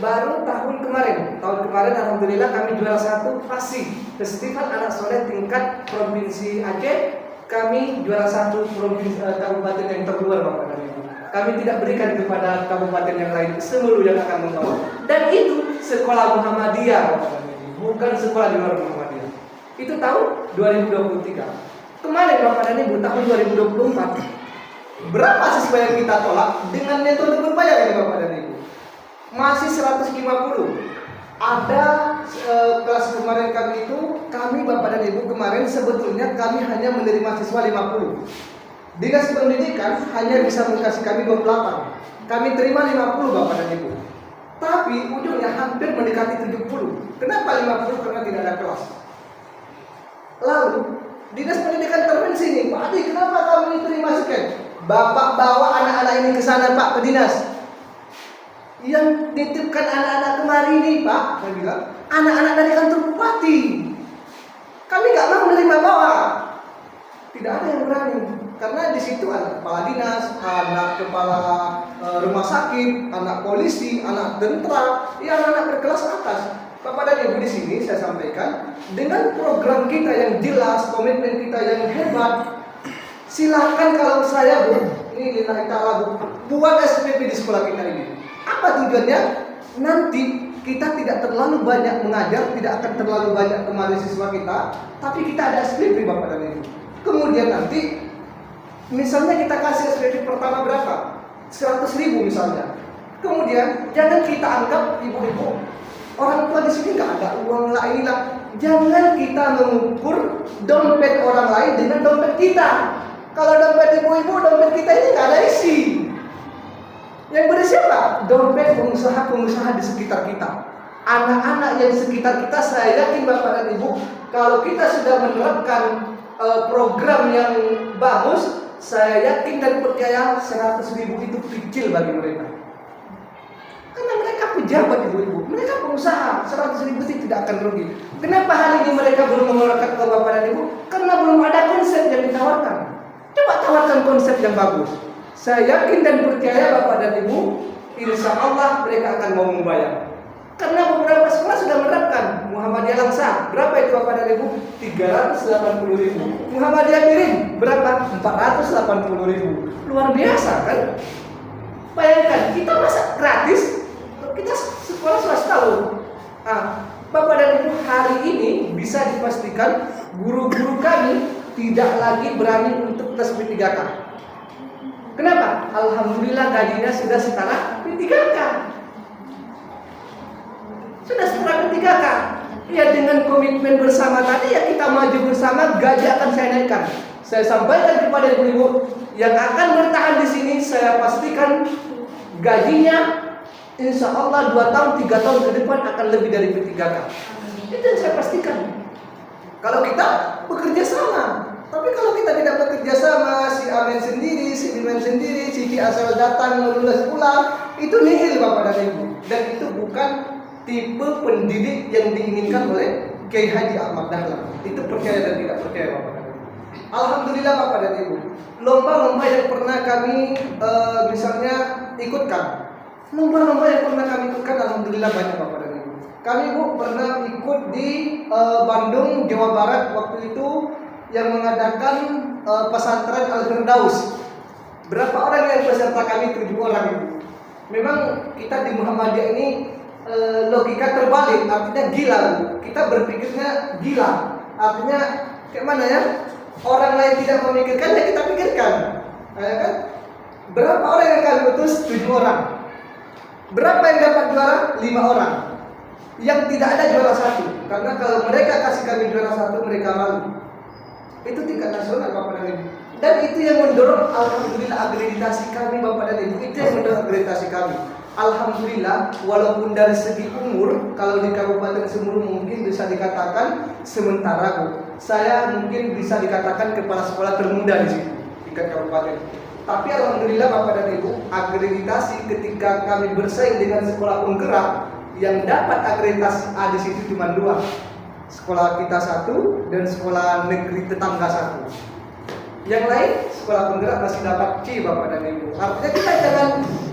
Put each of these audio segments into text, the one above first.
baru tahun kemarin alhamdulillah kami juara 1 FASI, Festival Anak Soleh tingkat Provinsi Aceh. Kami juara 1 provinsi kabupaten yang terluar Bapak dan Ibu. Kami tidak berikan kepada kabupaten yang lain, seluruh yang akan membawa. Dan itu sekolah Muhammadiyah Bapak dan Ibu, bukan sekolah di luar Muhammadiyah. Itu tahun 2023. Kemarin Bapak dan Ibu tahun 2024, berapa siswa yang kita tolak dengan metode berbayar ini Bapak dan Ibu? Masih 150. Ada kelas kemarin kami Bapak dan Ibu kemarin sebetulnya kami hanya menerima siswa 50. Dinas Pendidikan hanya bisa mengasih kami 28. Kami terima 50 Bapak dan Ibu. Tapi ujungnya hampir mendekati 70. Kenapa 50? Karena tidak ada kelas. Lalu Dinas Pendidikan intervensi nih, Pak Adi, kenapa kamu terima sekian? Bapak bawa anak-anak ini ke sana Pak, ke dinas. Yang titipkan anak-anak kemari nih Pak, saya bilang, anak-anak dari kantor bupati. Kami nggak mau menerima bawa. Tidak ada yang berani, karena di situ ada kepala dinas, anak kepala rumah sakit, anak polisi, anak tentara, ya anak-anak berkelas atas. Bapak dan Ibu di sini saya sampaikan, dengan program kita yang jelas, komitmen kita yang hebat, silakan kalau saya Bu, ini lillahi ta'ala Bu, buat SPP di sekolah kita ini. Apa tujuannya? Nanti kita tidak terlalu banyak mengajar, tidak akan terlalu banyak kemarin siswa kita, tapi kita ada SPP Bapak dan Ibu. Kemudian nanti, misalnya kita kasih SPP pertama berapa? 100.000 misalnya. Kemudian jangan kita anggap ibu-ibu, orang tua di sini nggak ada uang lah inilah. Jangan kita mengukur dompet orang lain dengan dompet kita. Kalau dompet ibu-ibu, dompet kita ini nggak ada isi. Yang berisi apa? Dompet pengusaha-pengusaha di sekitar kita. Anak-anak yang sekitar kita, saya yakin Bapak dan Ibu, kalau kita sudah menerapkan program yang bagus, saya yakin dan percaya 100.000 itu kecil bagi mereka. Karena mereka pejabat ibu-ibu, mereka pengusaha, 100.000 itu tidak akan rugi. Kenapa hal ini mereka belum mengeluarkan ke Bapak dan Ibu? Karena belum ada konsep yang ditawarkan. Coba tawarkan konsep yang bagus. Saya yakin dan percaya Bapak dan Ibu, insya Allah mereka akan mau membayar. Karena beberapa sekolah sudah menerapkan. Muhammadiyah Langsa, berapa itu Bapak dan Ibu? 380.000. Muhammadiyah Miring, berapa? 480.000. Luar biasa kan? Bayangkan, kita masa gratis? Kita sekolah swasta loh. Bapak dan Ibu, hari ini bisa dipastikan guru-guru kami tidak lagi berani untuk tes P3K. Kenapa? Alhamdulillah gajinya sudah setara P3K. Sudah setara P3K. Ya dengan komitmen bersama tadi, ya kita maju bersama, gaji akan saya naikkan. Saya sampaikan kepada ibu-ibu yang akan bertahan di sini, saya pastikan gajinya insya Allah 2 tahun, 3 tahun ke depan akan lebih dari P3K. Itu yang saya pastikan. Kalau kita bekerja sama. Tapi kalau kita tidak bekerja sama, si Amin sendiri, si Dimen sendiri, si asal datang lulus pulang, itu nihil Bapak dan Ibu. Dan itu bukan tipe pendidik yang diinginkan oleh Kiai Haji Ahmad Dahlan. Itu percaya dan tidak percaya Bapak dan Ibu. Alhamdulillah Bapak dan Ibu, lomba-lomba yang pernah kami misalnya ikutkan, lomba-lomba yang pernah kami ikutkan, alhamdulillah banyak Bapak dan Ibu. Kami Bu pernah ikut di Bandung, Jawa Barat waktu itu, yang mengadakan pesantren Al-Firdaus. Berapa orang yang peserta kami? 7 orang Ibu. Memang kita di Muhammadiyah ini logika terbalik, artinya gila Bu. Kita berpikirnya gila. Artinya kayak mana ya? Orang lain tidak memikirkan, ya kita pikirkan. Ya kan? Berapa orang yang kami utus? 7 orang. Berapa yang dapat juara? 5 orang. Yang tidak ada juara 1. Karena kalau mereka kasih kami juara 1, mereka malu. Itu tingkat nasional Bapak dan Ibu. Dan itu yang mendorong alhamdulillah akreditasi kami Bapak dan Ibu. Itu yang mendorong akreditasi kami. Alhamdulillah, walaupun dari segi umur, kalau di Kabupaten Semeru mungkin bisa dikatakan sementara Bu, saya mungkin bisa dikatakan kepala sekolah termuda di situ tingkat kabupaten. Tapi alhamdulillah Bapak dan Ibu, akreditasi ketika kami bersaing dengan sekolah penggerak yang dapat akreditasi A di situ cuma 2. Sekolah kita 1 dan sekolah negeri tetangga 1. Yang lain sekolah penggerak masih dapat C Bapak dan Ibu. Artinya kita jangan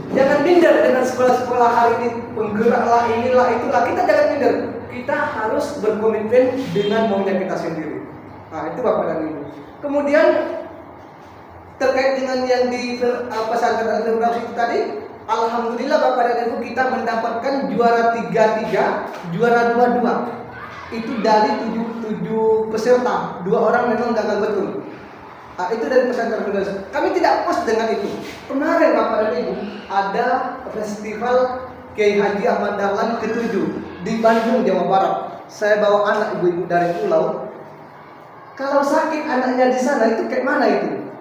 Jangan minder dengan sekolah-sekolah hari ini, penggerak lah, inilah, itulah. Kita jangan minder. Kita harus berkomitmen dengan maunya kita sendiri. Nah, itu Bapak dan Ibu. Kemudian terkait dengan yang di pesantren Al-Firdaus itu tadi, alhamdulillah Bapak dan Ibu, kita mendapatkan juara 3-3, juara 2-2. Itu dari 7 peserta, 2 orang memang gagal betul. Nah, itu dari pesantren Al-Firdaus. Kami tidak puas dengan itu. Kemarin Bapak dan Ibu ada festival Kiai Haji Ahmad Dahlan ke-7 di Bandung, Jawa Barat. Saya bawa anak ibu-ibu dari pulau. Kalau sakit anaknya di sana itu kayak mana itu?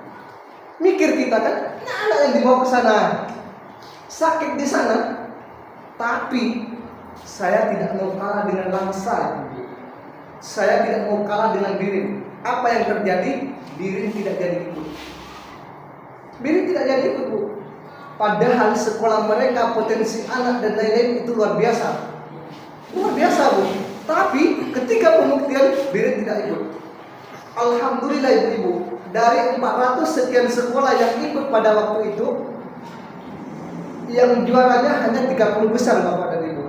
Mikir kita kan, anak yang dibawa ke sana sakit di sana, tapi saya tidak mau kalah dengan langsa. Saya tidak mau kalah dengan Birin. Apa yang terjadi? Birin tidak jadi ikut. Birin tidak jadi ikut, Bu. Padahal sekolah mereka potensi anak dan lain-lain itu luar biasa. Luar biasa, Bu. Tapi ketika pembuktian Birin tidak ikut. Alhamdulillah Ibu, dari 400 sekian sekolah yang ikut pada waktu itu, yang juaranya hanya 30 besar Bapak dan Ibu.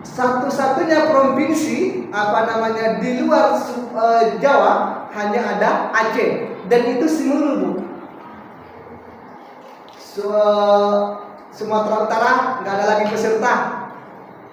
Satu-satunya provinsi di luar Jawa hanya ada Aceh, dan itu Simulu, Bu. Sumatera Utara nggak ada lagi peserta,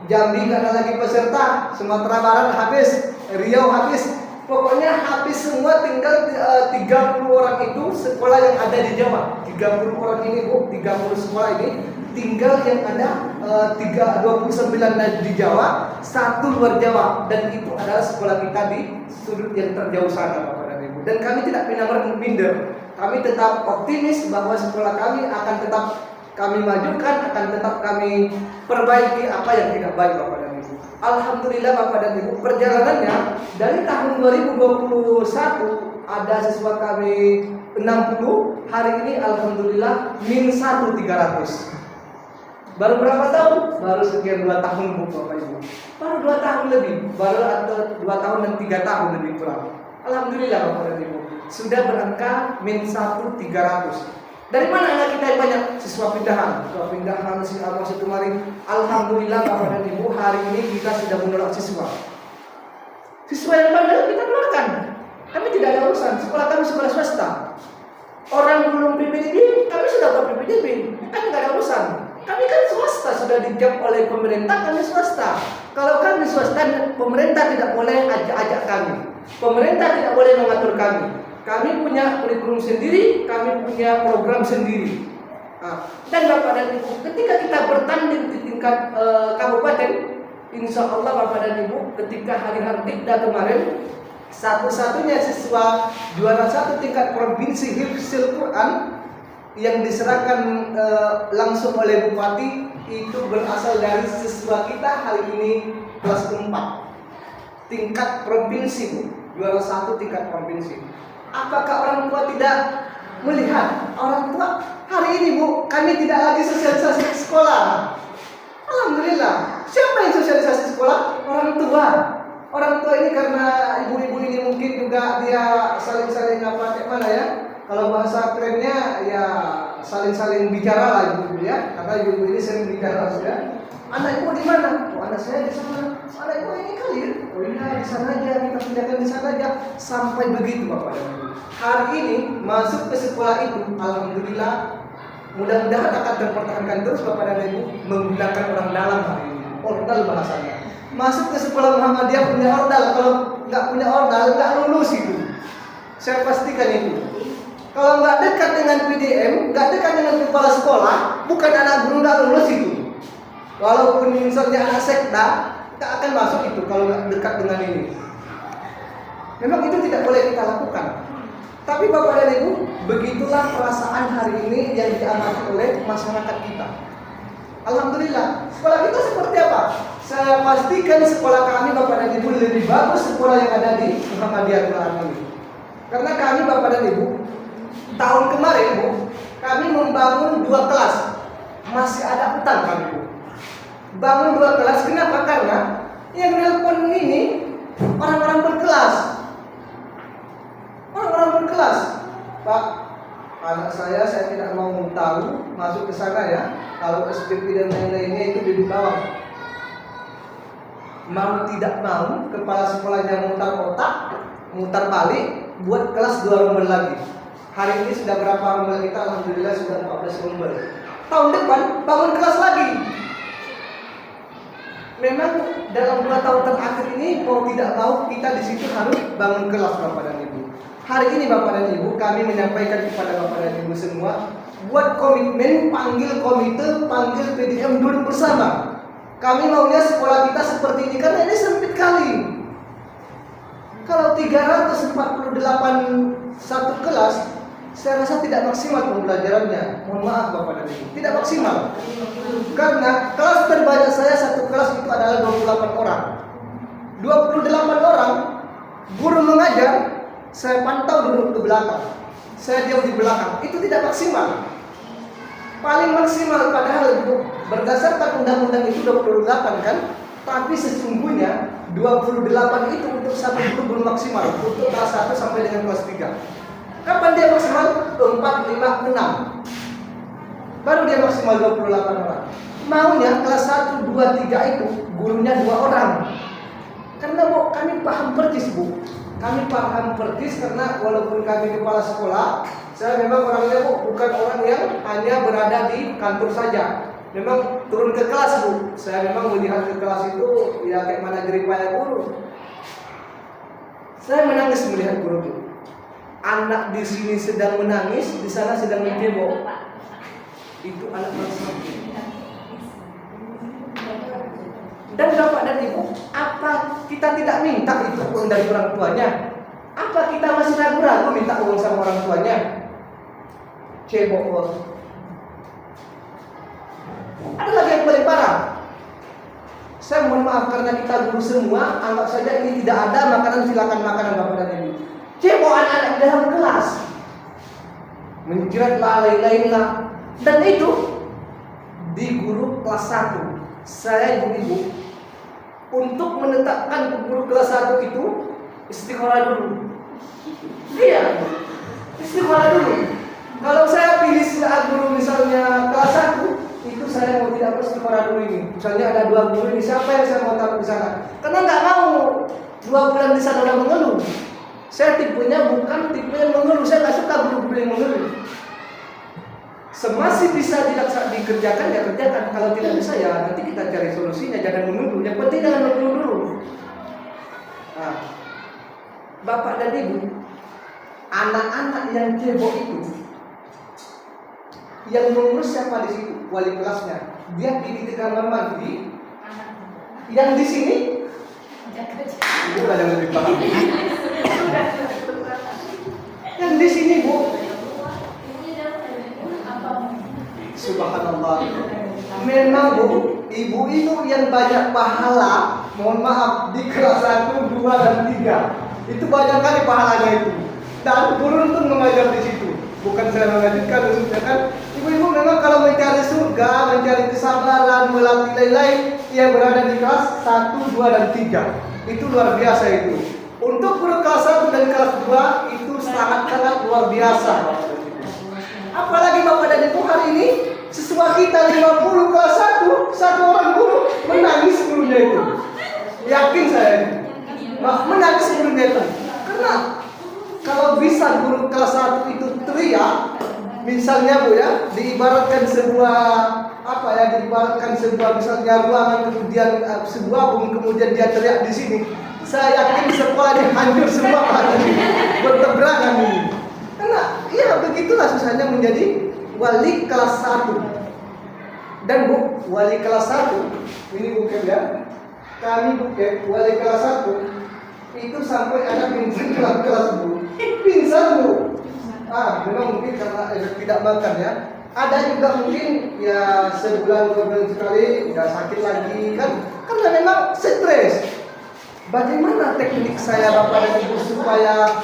Jambi nggak ada lagi peserta, Sumatera Barat habis, Riau habis. Pokoknya habis semua, tinggal 30 orang itu sekolah yang ada di Jawa. 30 orang ini, Bu, 30 sekolah ini tinggal yang ada 29 di Jawa, 1 luar Jawa, dan itu adalah sekolah kita di sudut yang terjauh sana, Bapak dan Ibu. Dan kami tidak pernah minder. Kami tetap optimis bahwa sekolah kami akan tetap kami majukan, akan tetap kami perbaiki apa yang tidak baik, Bapak dan Ibu. Alhamdulillah Bapak dan Ibu, perjalanannya dari tahun 2021 ada siswa kami 60, hari ini alhamdulillah -1 300. Baru berapa tahun? Baru sekian 2 tahun, Bu, Bapak Ibu. Baru 2 tahun lebih, baru atau 2 tahun dan 3 tahun lebih kurang. Alhamdulillah Bapak dan Ibu, sudah berangka -1 300. Dari mana anak kita yang banyak? Siswa pindahan, siswa masuk kemarin. Alhamdulillah Bapak dan Ibu, hari ini kita sudah menolak siswa. Siswa yang bandel kita keluarkan. Kami tidak ada urusan. Sekolah kami sekolah swasta. Orang belum PPDB, kami sudah buat PPDB. Kami tidak ada urusan. Kami kan swasta, sudah dijawab oleh pemerintah, kami swasta. Kalau kami swasta, pemerintah tidak boleh ajak kami. Pemerintah tidak boleh mengatur kami. Kami punya kurikulum sendiri, kami punya program sendiri. Nah, dan Bapak dan Ibu, ketika kita bertanding di tingkat kabupaten, insya Allah Bapak dan Ibu, ketika hari Hardikda kemarin, satu-satunya siswa juara 1 tingkat provinsi Hifzul Quran yang diserahkan langsung oleh Bupati, itu berasal dari siswa kita hari ini kelas 4 tingkat provinsi, Bu. Juara 1 tingkat provinsi. Apakah orang tua tidak melihat? Orang tua hari ini, Bu, kami tidak lagi sosialisasi sekolah. Alhamdulillah. Siapa yang sosialisasi sekolah? Orang tua. Orang tua ini karena ibu-ibu ini mungkin juga dia saling-saling kayak mana ya? Kalau bahasa kerennya ya saling-saling bicara lah ibu ya. Karena ibu ini sering bicara ya. Anak ibu di mana? Oh, anak saya di sana. Anak ibu ini kali ya? Oh iya, di sana aja, kita pindahkan di sana aja. Sampai begitu Bapak dan Ibu. Hari ini masuk ke sekolah itu, alhamdulillah, mudah-mudahan akan terpertahankan terus Bapak dan Ibu menggunakan orang dalam hari ini. Ordal bahasanya. Masuk ke sekolah Muhammadiyah punya ordal. Kalau nggak punya ordal, nggak lulus itu. Saya pastikan itu. Kalau nggak dekat dengan PDM, nggak dekat dengan kepala sekolah, bukan anak guru nggak lulus itu. Walaupun misalnya anak sekda, tak akan masuk itu kalau nggak dekat dengan ini. Memang itu tidak boleh kita lakukan. Tapi Bapak dan Ibu, begitulah perasaan hari ini yang diamati oleh masyarakat kita. Alhamdulillah. Sekolah kita seperti apa? Saya pastikan sekolah kami Bapak dan Ibu lebih bagus sekolah yang ada di Muhammadiyah Quran ini. Karena kami Bapak dan Ibu, tahun kemarin, Bu, kami membangun 2 kelas. Masih ada utang kami, Bu. Bangun 2 kelas, kenapa? Karena yang nelpon ini orang-orang berkelas. Orang-orang berkelas. Pak, Anak saya tidak mau tahu masuk ke sana ya. Kalau SPP dan lain-lainnya itu di bawah. Mau tidak mau, kepala sekolahnya mutar otak, mutar balik, buat kelas 2 rombel lagi. Hari ini sudah berapa rombel kita? Alhamdulillah sudah 14 rombel. Tahun depan bangun kelas lagi. Memang dalam 2 tahun terakhir ini mau tidak mau kita di situ harus bangun kelas Bapak dan Ibu. Hari ini Bapak dan Ibu kami menyampaikan kepada Bapak dan Ibu semua, buat komitmen, panggil komite, panggil PDM duduk bersama. Kami maunya sekolah kita seperti ini karena ini sempit kali. Kalau 348 satu kelas, saya rasa tidak maksimal pembelajarannya. Mohon maaf Bapak dan Ibu, tidak maksimal. Karena kelas terbanyak saya satu kelas itu adalah 28 orang. 28 orang guru mengajar, saya pantau duduk di belakang. Saya diam di belakang. Itu tidak maksimal. Paling maksimal padahal berdasarkan undang-undang itu 28 kan? Tapi sesungguhnya 28 itu untuk satu guru belum maksimal. Untuk kelas 1 sampai dengan kelas 3. Kapan dia maksimal? 4, 5, 6. Baru dia maksimal 28 orang. Maunya kelas 1, 2, 3 itu gurunya 2 orang. Karena Bu, kami paham persis Bu. Kami paham persis karena walaupun kami kepala sekolah, saya memang orangnya Bu, bukan orang yang hanya berada di kantor saja. Memang turun ke kelas Bu. Saya memang melihat ke kelas itu ya kayak mana jeripaya guru. Saya menangis melihat guru itu. Anak di sini sedang menangis, di sana sedang menjebok. Itu anak bangsa. Dan Bapak dan Ibu, apa kita tidak minta itu uang dari orang tuanya? Apa kita masih ragu-ragu minta uang sama orang tuanya? Cebok uang. Ada lagi yang paling parah. Saya mohon maaf karena kita guru semua, anggap saja ini tidak ada makanan, silakan makanan Bapak dan Ibu. Cebok anak-anak di dalam kelas, menjerat lain-lain lah. Dan itu di guru kelas 1. Saya ibu-ibu untuk menetapkan guru kelas 1 itu istiqoroh dulu. Iya, istiqoroh dulu. Kalau saya pilih guru misalnya kelas 1, itu saya mau tidak istiqoroh dulu ini. Misalnya ada 2 guru ini, siapa yang saya mau taruh di sana? Karena nggak mau 2 bulan di sana udah mengeluh. Saya tipenya bukan tipe yang mengeluh. Saya nggak suka guru-guru yang mengeluh. Semasih bisa tidak dikerjakan, ya kerjakan. Kalau tidak bisa, ya nanti kita cari solusinya. Jangan menunggu. Yang penting jangan menunggu dulu. Nah, Bapak dan Ibu, anak-anak yang cebok itu, yang mengurus siapa di situ? Wali kelasnya. Dia di kamar mandi. Yang di sini, Ibu ada yang lebih paham. Yang di sini Bu, subhanallah. Memang Bu, Ibu itu yang banyak pahala. Mohon maaf, di kelas 1, 2, dan 3 itu banyak kali pahalanya itu. Dan beruntun mengajar di situ. Bukan saya mengajarkan, maksudnya kan. Ibu-ibu memang kalau mencari surga, mencari kesabaran, melatih lain-lain, ia berada di kelas 1, 2, dan 3. Itu luar biasa itu. Untuk guru kelas 1 dan kelas 2 itu sangat-sangat luar biasa. Apalagi Bapak dan Ibu hari ini siswa kita 50 kelas 1, satu orang guru menangis gurunya itu. Yakin saya ini. Menangis gurunya itu. Karena kalau bisa guru kelas 1 itu teriak, misalnya Bu ya, diibaratkan sebuah diibaratkan sebuah misalnya ruangan, kemudian sebuah kemudian dia teriak di sini. Saya yakin sekolah ini hancur semua berteberangan ini. Karena ya begitulah susahnya menjadi wali kelas 1. Dan Bu, wali kelas 1 ini bukan ya. Kami bukan wali kelas 1 itu sampai ada pingsan kelas Bu. Pingsan Bu. Memang mungkin karena tidak makan ya. Ada juga mungkin ya sebulan 2 bulan sekali udah sakit lagi kan. Karena memang stres. Bagaimana teknik saya Bapak dan Ibu supaya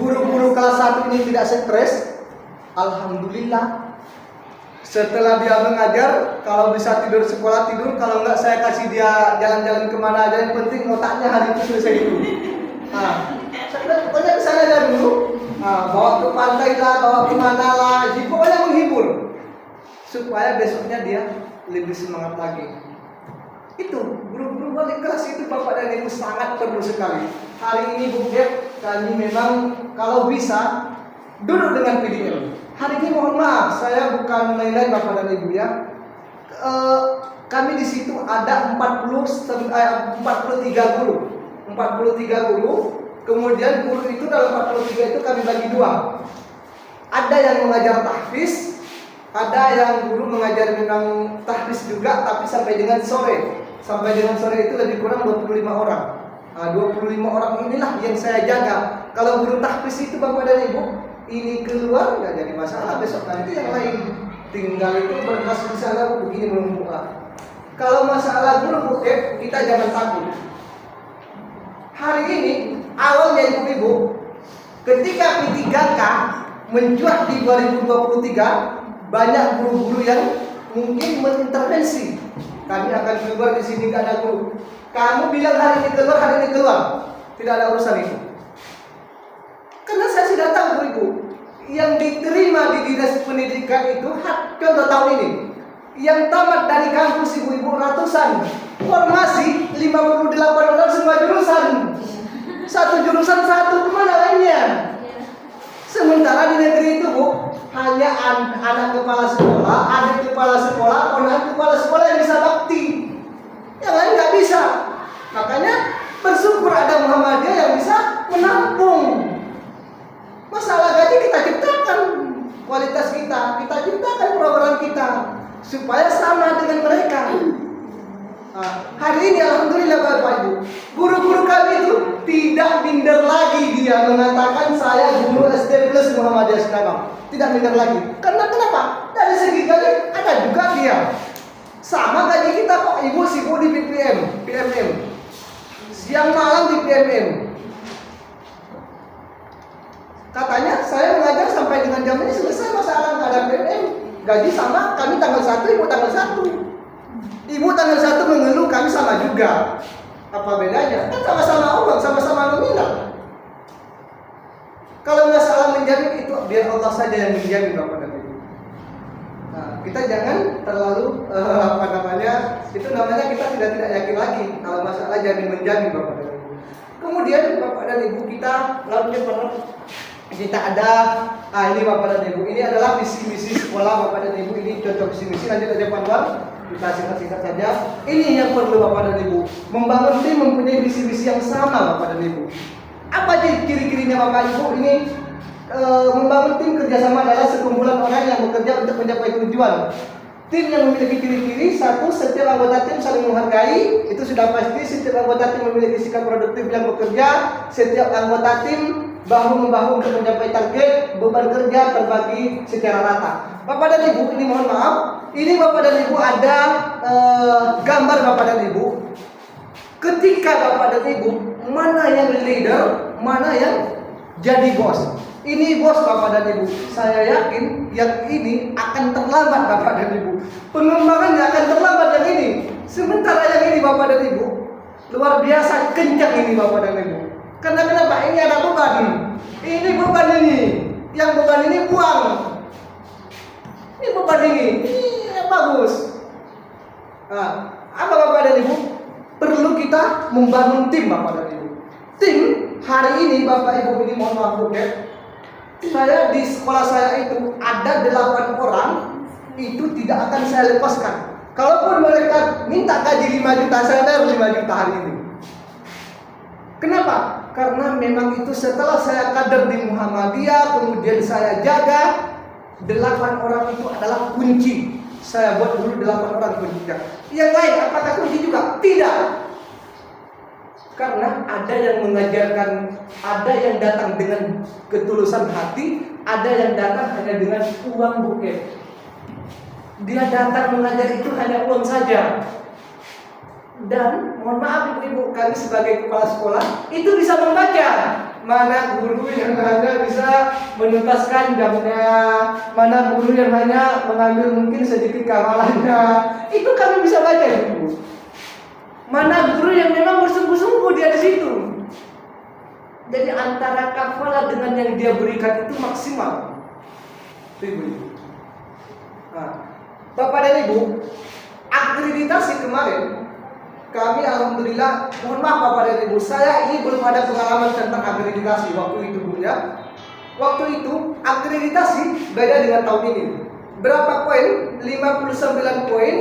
guru-guru kelas 1 ini tidak stres? Alhamdulillah. Setelah dia mengajar, kalau bisa tidur sekolah tidur, kalau enggak saya kasih dia jalan-jalan kemana aja, yang penting otaknya hari itu selesai dulu. Saya pokoknya kesana aja dulu. bawa ke pantai lah, bawa ke mana lah, pokoknya menghibur supaya besoknya dia lebih semangat lagi. Itu guru-guru wali kelas itu Bapak dan Ibu sangat perlu sekali. Hari ini Bu Dep, kami memang kalau bisa duduk dengan PDM. Hari ini mohon maaf, saya bukan lain-lain Bapak dan Ibu ya. Kami di situ ada 43 guru. 43 guru. Kemudian guru itu dalam 43 itu kami bagi dua. Ada yang mengajar tahfiz, ada yang guru mengajar memang tahfiz juga tapi sampai dengan sore. Sampai dengan sore itu lebih kurang 25 orang. 25 orang inilah yang saya jaga. Kalau guru tahfiz itu Bapak dan Ibu, ini keluar nggak jadi masalah, besok nanti yang lain tinggal itu berkas di sana begini menumpuk. Kalau masalah guru kita jangan takut. Hari ini awalnya ibu-ibu ketika P3K mencuat di 2023 banyak guru-guru yang mungkin mengintervensi. Kami akan keluar di sini gak ada guru. Kamu bilang hari ini keluar, tidak ada urusan itu. Karena saya sudah tahu ibu yang diterima di dinas pendidikan itu contoh tahun ini yang tamat dari kampus ibu-ibu ratusan, formasi 58 orang semua jurusan, satu jurusan satu, kemana lainnya? Sementara di negeri itu Bu, hanya anak kepala sekolah, adik kepala sekolah, anak kepala sekolah yang bisa bakti, yang lain nggak bisa. Makanya bersyukur ada Muhammadiyah yang bisa menampung. Masalah gaji kita ciptakan, kualitas kita ciptakan program kita supaya sama dengan mereka. Hari ini alhamdulillah Bapak Ibu, guru-guru kami itu tidak minder lagi dia mengatakan saya guru SD plus Muhammadiyah Sinabang. Tidak minder lagi. Karena kenapa? Dari segi gaji ada juga dia. Sama gaji kita kok Ibu sibuk di PMM. Siang malam di PMM. Katanya saya mengajar sampai dengan jam ini selesai masalah nggak ada PMM. Gaji sama, kami tanggal 1, Ibu tanggal 1. Ibu tanggal 1 mengeluh, kami sama juga. Apa bedanya? Kan sama-sama uang, sama-sama nominal. Kalau masalah menjamin itu biar Allah saja yang menjamin Bapak dan Ibu. Kita jangan terlalu itu namanya kita tidak yakin lagi kalau masalah jamin menjamin Bapak dan Ibu. Kemudian Bapak dan Ibu kita lalu kita ada ini Bapak dan Ibu, ini adalah visi-misi sekolah Bapak dan Ibu, ini contoh visi-misi, lanjut aja Pak Anwar, kita singkat-singkat saja. Ini yang perlu Bapak dan Ibu, membangun tim mempunyai visi-misi yang sama Bapak dan Ibu. Apa aja ciri-cirinya Bapak Ibu? Ini membangun tim kerjasama adalah sekumpulan orang yang bekerja untuk mencapai tujuan. Tim yang memiliki ciri-ciri, satu, setiap anggota tim saling menghargai, itu sudah pasti. Setiap anggota tim memiliki sikap produktif yang bekerja. Setiap anggota tim bahu-membahu untuk mencapai target, beban kerja terbagi secara rata. Bapak dan Ibu, ini mohon maaf, ini Bapak dan Ibu ada gambar Bapak dan Ibu. Ketika Bapak dan Ibu, mana yang leader, mana yang jadi bos. Ini bos Bapak dan Ibu. Saya yakin yang ini akan terlambat Bapak dan Ibu. Pengembangannya akan terlambat yang ini. Sementara yang ini Bapak dan Ibu luar biasa kencang ini Bapak dan Ibu. Karena kenapa? Ini ada beban. Ini beban ini. Yang beban ini buang. Ini beban ini. Ini yang bagus. Apa Bapak dan Ibu? Perlu kita membangun tim Bapak dan Ibu. Tim hari ini Bapak Ibu ini mohon maaf Bu Dep. Saya di sekolah saya itu ada 8 orang itu tidak akan saya lepaskan. Kalaupun mereka minta gaji 5 juta, saya bayar 5 juta hari ini. Kenapa? Karena memang itu setelah saya kader di Muhammadiyah, kemudian saya jaga 8 orang itu adalah kunci. Saya buat dulu 8 orang kunci. Yang lain apakah kunci juga? Tidak. Karena ada yang mengajarkan, ada yang datang dengan ketulusan hati, ada yang datang hanya dengan uang buket. Dia datang mengajar itu hanya uang saja. Dan mohon maaf ibu-ibu, kami sebagai kepala sekolah itu bisa membaca mana guru yang hanya bisa menuntaskan jamnya, mana guru yang hanya mengambil mungkin sedikit kawalannya. Itu kami bisa baca ibu. Mana guru yang memang bersungguh-sungguh dia di situ. Jadi antara kafalah dengan yang dia berikan itu maksimal. Ibu. Nah, Bapak dan Ibu, akreditasi kemarin kami alhamdulillah, mohon maaf Bapak dan Ibu, saya ini belum ada pengalaman tentang akreditasi waktu itu Bu ya. Waktu itu akreditasi beda dengan tahun ini. Berapa poin? 59 poin.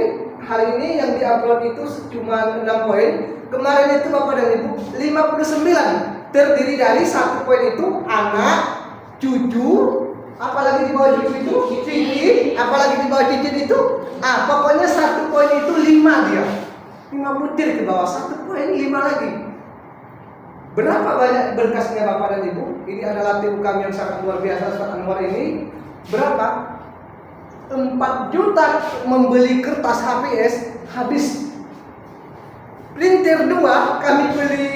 Hari ini yang diupload itu cuma 6 poin. Kemarin itu Bapak dan Ibu 59. Terdiri dari 1 poin itu anak, cucu, apalagi di bawah cucu itu cicit, apalagi di bawah cicit itu pokoknya 1 poin itu 5 dia. 5 butir ke bawah, 1 poin 5 lagi. Berapa banyak berkasnya Bapak dan Ibu? Ini adalah tim kami yang sangat luar biasa Ustaz Anwar ini. Berapa? 4 juta membeli kertas HPS habis. Printer 2 kami beli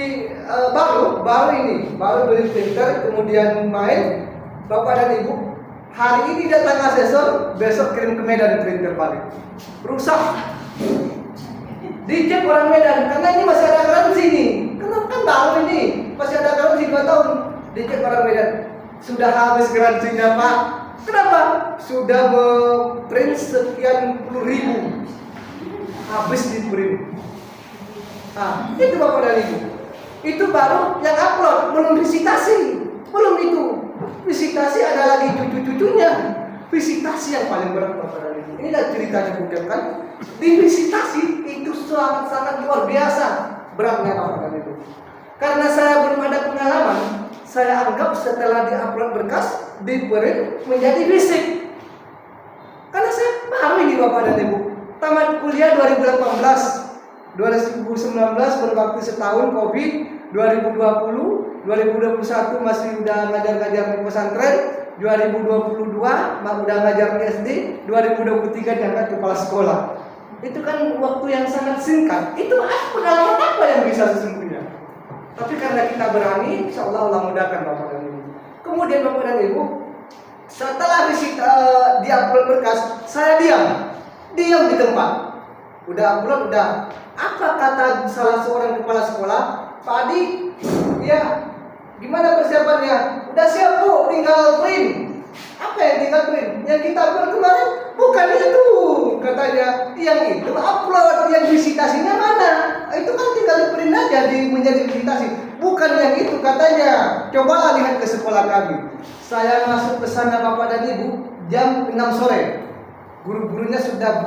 baru beli printer, kemudian main. Bapak dan Ibu, hari ini datang asesor, besok kirim ke Medan printer balik. Rusak. Dicek orang Medan, karena ini masih ada garansi nih. Kenapa kan baru ini? Masih ada garansi 2 tahun. Dicek orang Medan, sudah habis garansinya Pak. Kenapa? Sudah print sekian puluh ribu, habis di print. Itu Bapak dan Ibu. Itu baru yang upload, belum visitasi, belum itu. Visitasi ada lagi cucu-cucunya. Visitasi yang paling berat Bapak dan Ibu. Ini adalah ceritanya bukan kan? Di visitasi itu sangat-sangat luar biasa beratnya Bapak dan Ibu. Karena saya belum ada pengalaman, saya anggap setelah diupload berkas, di-print menjadi fisik. Karena saya baru ini Bapak dan Ibu, tamat kuliah 2019 berwaktu setahun Covid, 2020, 2021 masih udah ngajar-ngajar di pesantren, 2022 udah ngajar di SD, 2023 diangkat kepala sekolah. Itu kan waktu yang sangat singkat. Itu pengalaman apa yang bisa sesungguhnya? Tapi karena kita berani, insya Allah mudahkan Bapak dan Ibu. Kemudian Bapak dan Ibu, setelah di-upload berkas, saya diam di tempat. Udah upload, udah. Apa kata salah seorang kepala sekolah? Pak Adi, ya, gimana persiapannya? Udah siap Bu, tinggal print. Apa yang tinggal print? Yang kita upload kemarin bukan itu, katanya. Yang itu upload, yang visitasinya mana? Itu kan tinggal print aja menjadi visitasi. Bukan yang itu katanya. Cobalah lihat ke sekolah kami. Saya masuk ke sana Bapak dan Ibu jam 6 sore. Guru-gurunya sudah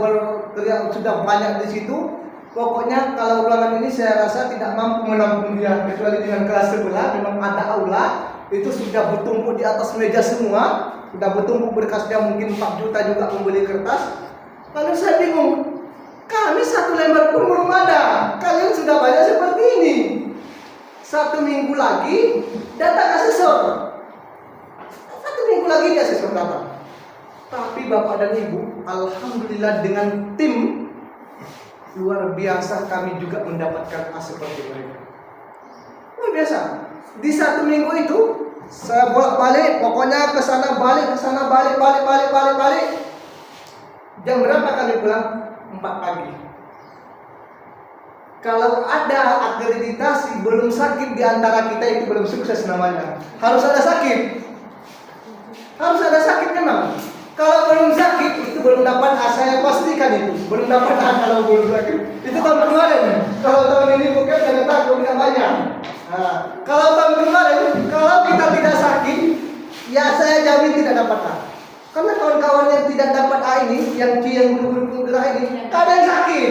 banyak di situ. Pokoknya kalau ruangan ini saya rasa tidak mampu menampung dia, kecuali dengan kelas sebelah. Memang ada aula, itu sudah bertumpuk di atas meja semua. Sudah bertumpuk berkasnya, mungkin 4 juta juga membeli kertas. Lalu saya bingung, kami 1 lembar pun belum ada. Kalian sudah banyak seperti ini. 1 minggu lagi datang asesor. 1 minggu lagi dia asesor datang. Tapi Bapak dan Ibu, alhamdulillah dengan tim luar biasa kami juga mendapatkan A seperti mereka. Luar biasa. Di 1 minggu itu saya bolak-balik, pokoknya ke sana balik. Jam berapa kami pulang? 4 pagi. Kalau ada akreditasi belum sakit di antara kita itu belum sukses namanya. Harus ada sakit. Harus ada sakit memang. Kalau belum sakit itu belum dapat A, saya pastikan itu belum dapat A kalau belum sakit. Itu tahun kemarin. Kalau tahun ini bukan jangan takut tidak banyak. Kalau tahun kemarin kalau kita tidak sakit, ya saya jamin tidak dapat A. Karena kawan-kawan yang tidak dapat A ini, yang guru-guru gerah ini, ada yang sakit.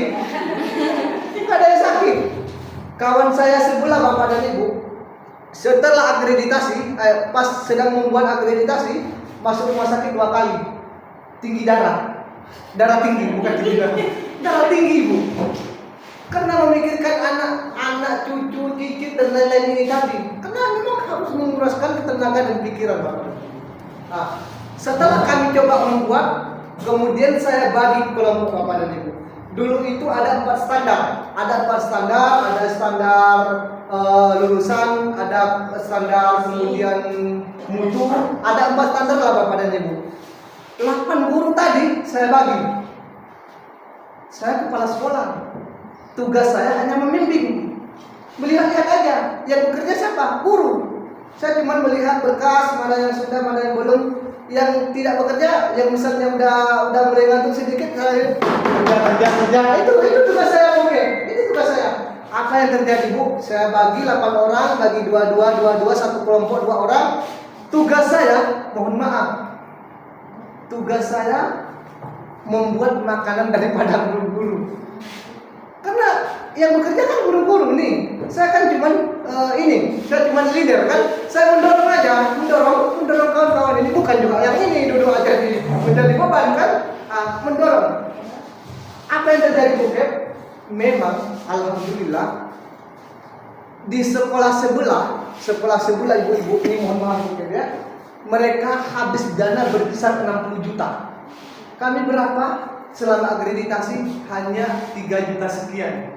Ada yang sakit. Kawan saya sebelah Bapak dan Ibu, setelah akreditasi, pas sedang membuat akreditasi, masuk rumah sakit 2 kali. Tinggi darah tinggi, bukan tinggi darah tinggi Ibu. Karena memikirkan anak, cucu, cicit dan lain-lain ini tadi. Karena memang harus menguraskan ketenangan dan pikiran Bapak. Setelah kami coba membuat, kemudian saya bagi kelompok Bapak dan Ibu. Dulu itu ada 4 standar. Ada standar lulusan, ada standar kemudian mutu, ada 4 standar lah Bapak dan Ibu. 8 guru tadi saya bagi. Saya kepala sekolah. Tugas saya hanya membimbing. Melihat-lihat aja. Yang bekerja siapa? Guru. Saya cuma melihat berkas mana yang sudah, mana yang belum. Yang tidak bekerja, yang misalnya udah mulai ngantuk sedikit, saya kerja. Itu tugas saya, oke. Itu tugas saya. Apa yang terjadi, Bu? Saya bagi 8 orang, bagi 2, satu kelompok 2 orang. Tugas saya, mohon maaf, tugas saya membuat makanan daripada guru-guru. Karena yang bekerja kan guru-guru nih. Saya kan cuman saya cuman leader kan. Saya mendorong aja, mendorong kawan-kawan ini, bukan juga yang ini duduk aja di menjadi beban kan. Mendorong. Apa yang terjadi, Bu Kep? Memang alhamdulillah di sekolah sebelah ibu-ibu ini, mohon maaf Bu Kep ya. Mereka habis dana berkisar 60 juta. Kami berapa? Selama akreditasi hanya 3 juta sekian.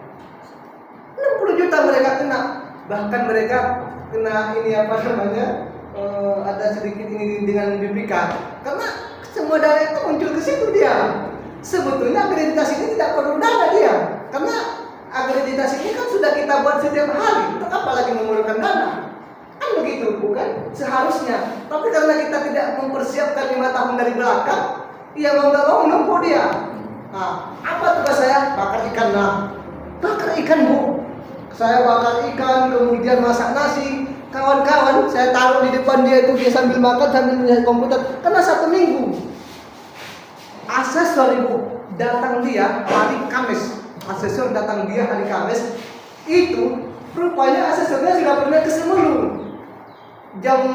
60 juta mereka kena. Bahkan mereka kena ini ada sedikit ini dengan BPK. Karena semua dana itu muncul ke situ dia. Sebetulnya akreditasi ini tidak perlu dana dia. Karena akreditasi ini kan sudah kita buat setiap hari. Untuk apa lagi memerlukan dana? Kan begitu, bukan? Seharusnya. Tapi karena kita tidak mempersiapkan 5 tahun dari belakang, ia mau nggak mau menempuh dia. Nah, apa tugas saya? Bakar ikan. Bakar ikan, Bu. Saya bakar ikan, kemudian masak nasi. Kawan-kawan saya taruh di depan dia itu, dia sambil makan sambil melihat komputer. Karena 1 minggu. Asesor, Ibu, datang dia hari Kamis. Asesor datang dia hari Kamis. Itu rupanya asesornya sudah pernah ke Semulu. Jam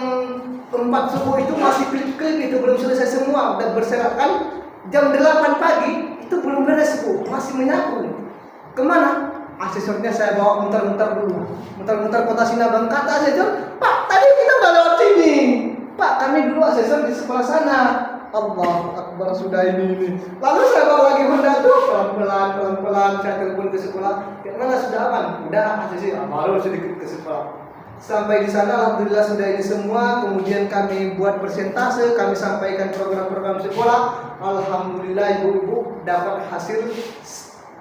4 subuh itu masih klip-klip itu belum selesai semua dan berserakan. Jam 8 pagi itu belum beres, Bu, masih menyapu. Kemana? Asesornya saya bawa muter-muter dulu, muter-muter kota Sinabang. Kata asesor, Pak, tadi kita udah lewat sini. Pak, kami dulu asesor di sekolah sana. Allahu Akbar, sudah ini. Lalu saya bawa lagi Honda tuh, pelan-pelan saya telepon ke sekolah. Mana sudah aman? Udah, asesor. Baru sedikit ke sekolah. Sampai di sana alhamdulillah sudah ini semua. Kemudian kami buat persentase, kami sampaikan program-program sekolah. Alhamdulillah ibu-ibu dapat hasil.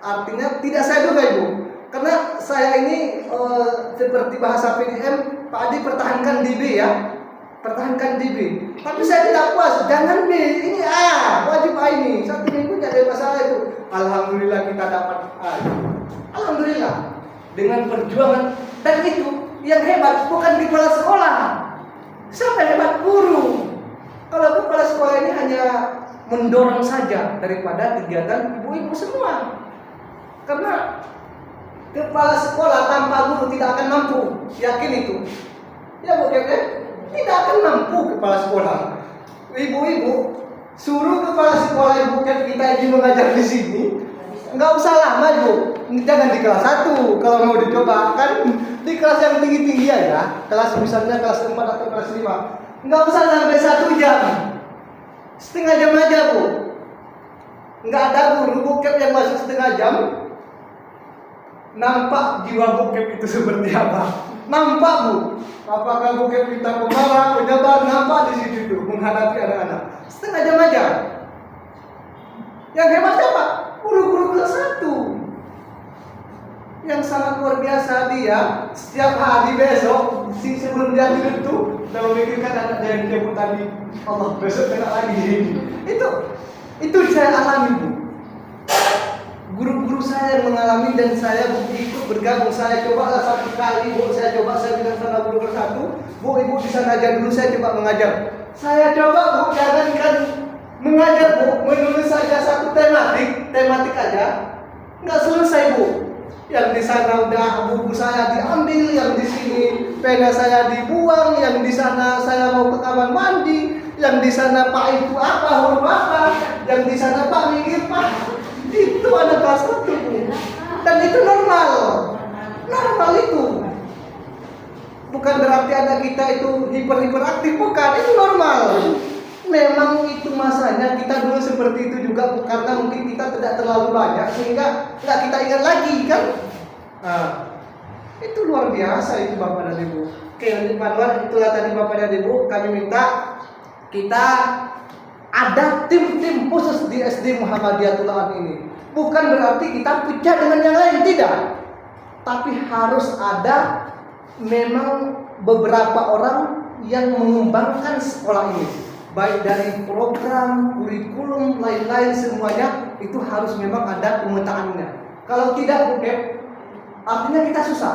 Artinya tidak saya duga, Ibu. Karena saya ini seperti bahasa PDM, Pak Adi pertahankan DB ya. Pertahankan DB. Tapi saya tidak puas, jangan B. Ini A, wajib A ini. 1 minggu tidak ada masalah itu. Alhamdulillah kita dapat A. Alhamdulillah. Dengan perjuangan, dan itu yang hebat bukan kepala sekolah, siapa yang hebat? Guru. Kalau kepala sekolah ini hanya mendorong saja daripada kegiatan ibu-ibu semua. Karena kepala sekolah tanpa guru tidak akan mampu, yakin itu. Ya Bu Kep, tidak akan mampu kepala sekolah. Ibu-ibu suruh kepala sekolah Ibu Kep kita ini mengajar di sini, nggak usah lama Ibu. Jangan di kelas 1 kalau mau dicoba, kan di kelas yang tinggi-tinggi aja, kelas misalnya kelas 4 atau kelas 5, nggak usah sampai 1 jam, setengah jam aja Bu. Nggak ada guru Bu Kep yang masuk setengah jam nampak jiwa Bu Kep itu seperti apa. Nampak Bu, apakah Bu Kep kita pemarah, penyabar, nampak di situ tuh menghadapi anak-anak. Setengah jam aja. Yang hebat siapa? Guru-guru kelas 1 yang sangat luar biasa. Dia setiap hari besok sebelum dia tidur tuh kalau mikirkan anak dia yang jemput tadi, Allah besok kena lagi. Itu saya alami Bu. Guru-guru saya yang mengalami dan saya ikut bergabung. Saya coba 1 kali Bu, saya bilang sama guru kelas 1, Bu, Ibu bisa ngajar dulu, saya coba mengajar. Saya coba Bu, jangankan mengajar Bu, menulis saja 1 tematik aja nggak selesai Bu. Yang di sana udah buku saya diambil, yang di sini pena saya dibuang, yang di sana saya mau ke kamar mandi, yang di sana Pak itu apa, huruf apa, yang di sana Pak minggir Pak. Itu anak kelas 1 Bu. Dan itu normal itu. Bukan berarti anak kita itu hiperaktif, bukan, itu normal. Memang itu masanya kita dulu seperti itu juga, karena mungkin kita tidak terlalu banyak sehingga nggak kita ingat lagi kan. Nah, itu luar biasa itu Bapak dan Ibu. Oke, Pak Anwar, itulah tadi Bapak dan Ibu. Kami minta kita ada tim-tim khusus di SD Muhammadiyatul An ini. Bukan berarti kita pecah dengan yang lain, tidak. Tapi harus ada memang beberapa orang yang mengembangkan sekolah ini, baik dari program, kurikulum, lain-lain semuanya itu harus memang ada pemetaannya. Kalau tidak, oke, artinya kita susah.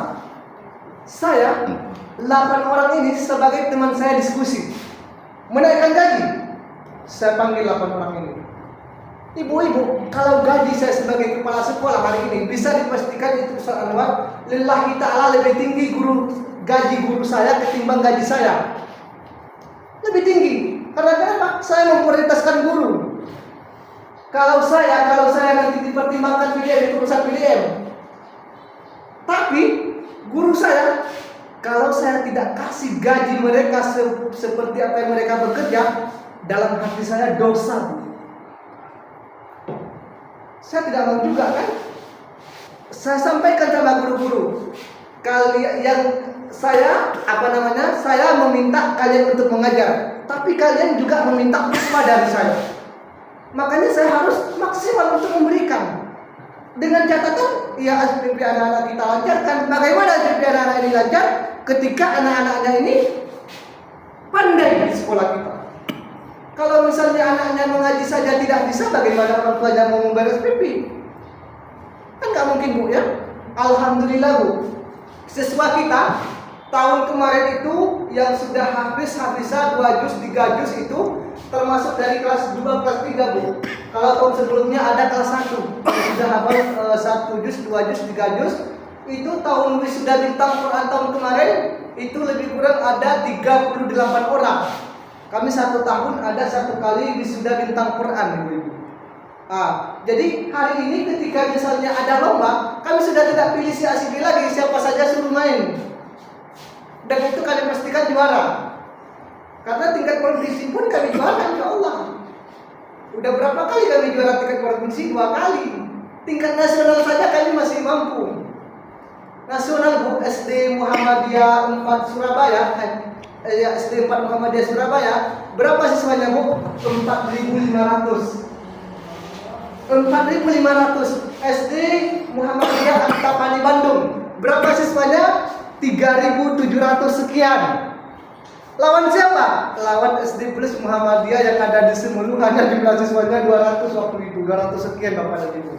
Saya 8 orang ini sebagai teman saya diskusi menaikkan gaji. Saya panggil 8 orang ini. Ibu-ibu, kalau gaji saya sebagai kepala sekolah hari ini bisa dipastikan itu Ustaz Anwar, lillahi ta'ala lebih tinggi gaji guru saya ketimbang gaji saya. Lebih tinggi. Karena kenapa? Saya memprioritaskan guru. Kalau saya nanti dipertimbangkan PDM itu urusan PDM. Tapi guru saya, kalau saya tidak kasih gaji mereka seperti apa yang mereka bekerja, dalam hati saya dosa. Saya tidak mau juga kan. Saya sampaikan sama guru-guru, saya meminta kalian untuk mengajar, tapi kalian juga meminta upah dari saya. Makanya saya harus maksimal untuk memberikan. Dengan catatan, ya SPP anak-anak kita lancarkan. Bagaimana SPP anak-anak ini lancar? Ketika anak-anaknya ini pandai di sekolah kita. Kalau misalnya anaknya mengaji saja tidak bisa, bagaimana orang tuanya mau membayar SPP? Kan nggak mungkin, Bu, ya. Alhamdulillah, Bu, siswa kita tahun kemarin itu yang sudah habis-habisan 2 juz 3 juz itu termasuk dari kelas 2 kelas 3, Bu. Kalau tahun sebelumnya ada kelas 1 sudah hafal 1 juz 2 juz 3 juz, itu tahun wisuda bintang Quran tahun kemarin itu lebih kurang ada 38 orang. Kami 1 tahun ada 1 kali wisuda bintang Quran, Ibu-ibu. Jadi hari ini ketika misalnya ada lomba, kami sudah tidak pilih si A si B lagi, siapa saja suruh main. Dan itu kalian pastikan juara. Karena tingkat provinsi pun kami juara, insya Allah. Udah berapa kali kami juara tingkat provinsi? 2 kali. Tingkat nasional saja kami masih mampu. Nasional, Bu, SD Muhammadiyah 4 Surabaya, SD 4 Muhammadiyah Surabaya, berapa siswanya, Bu? 4.500. 4.500. SD Muhammadiyah Antapani Bandung, berapa siswanya? 3.700 sekian. Lawan siapa? Lawan SD Plus Muhammadiyah yang ada di Semulu, hanya jumlah siswanya 200 waktu itu, 200 sekian Bapak dan Ibu.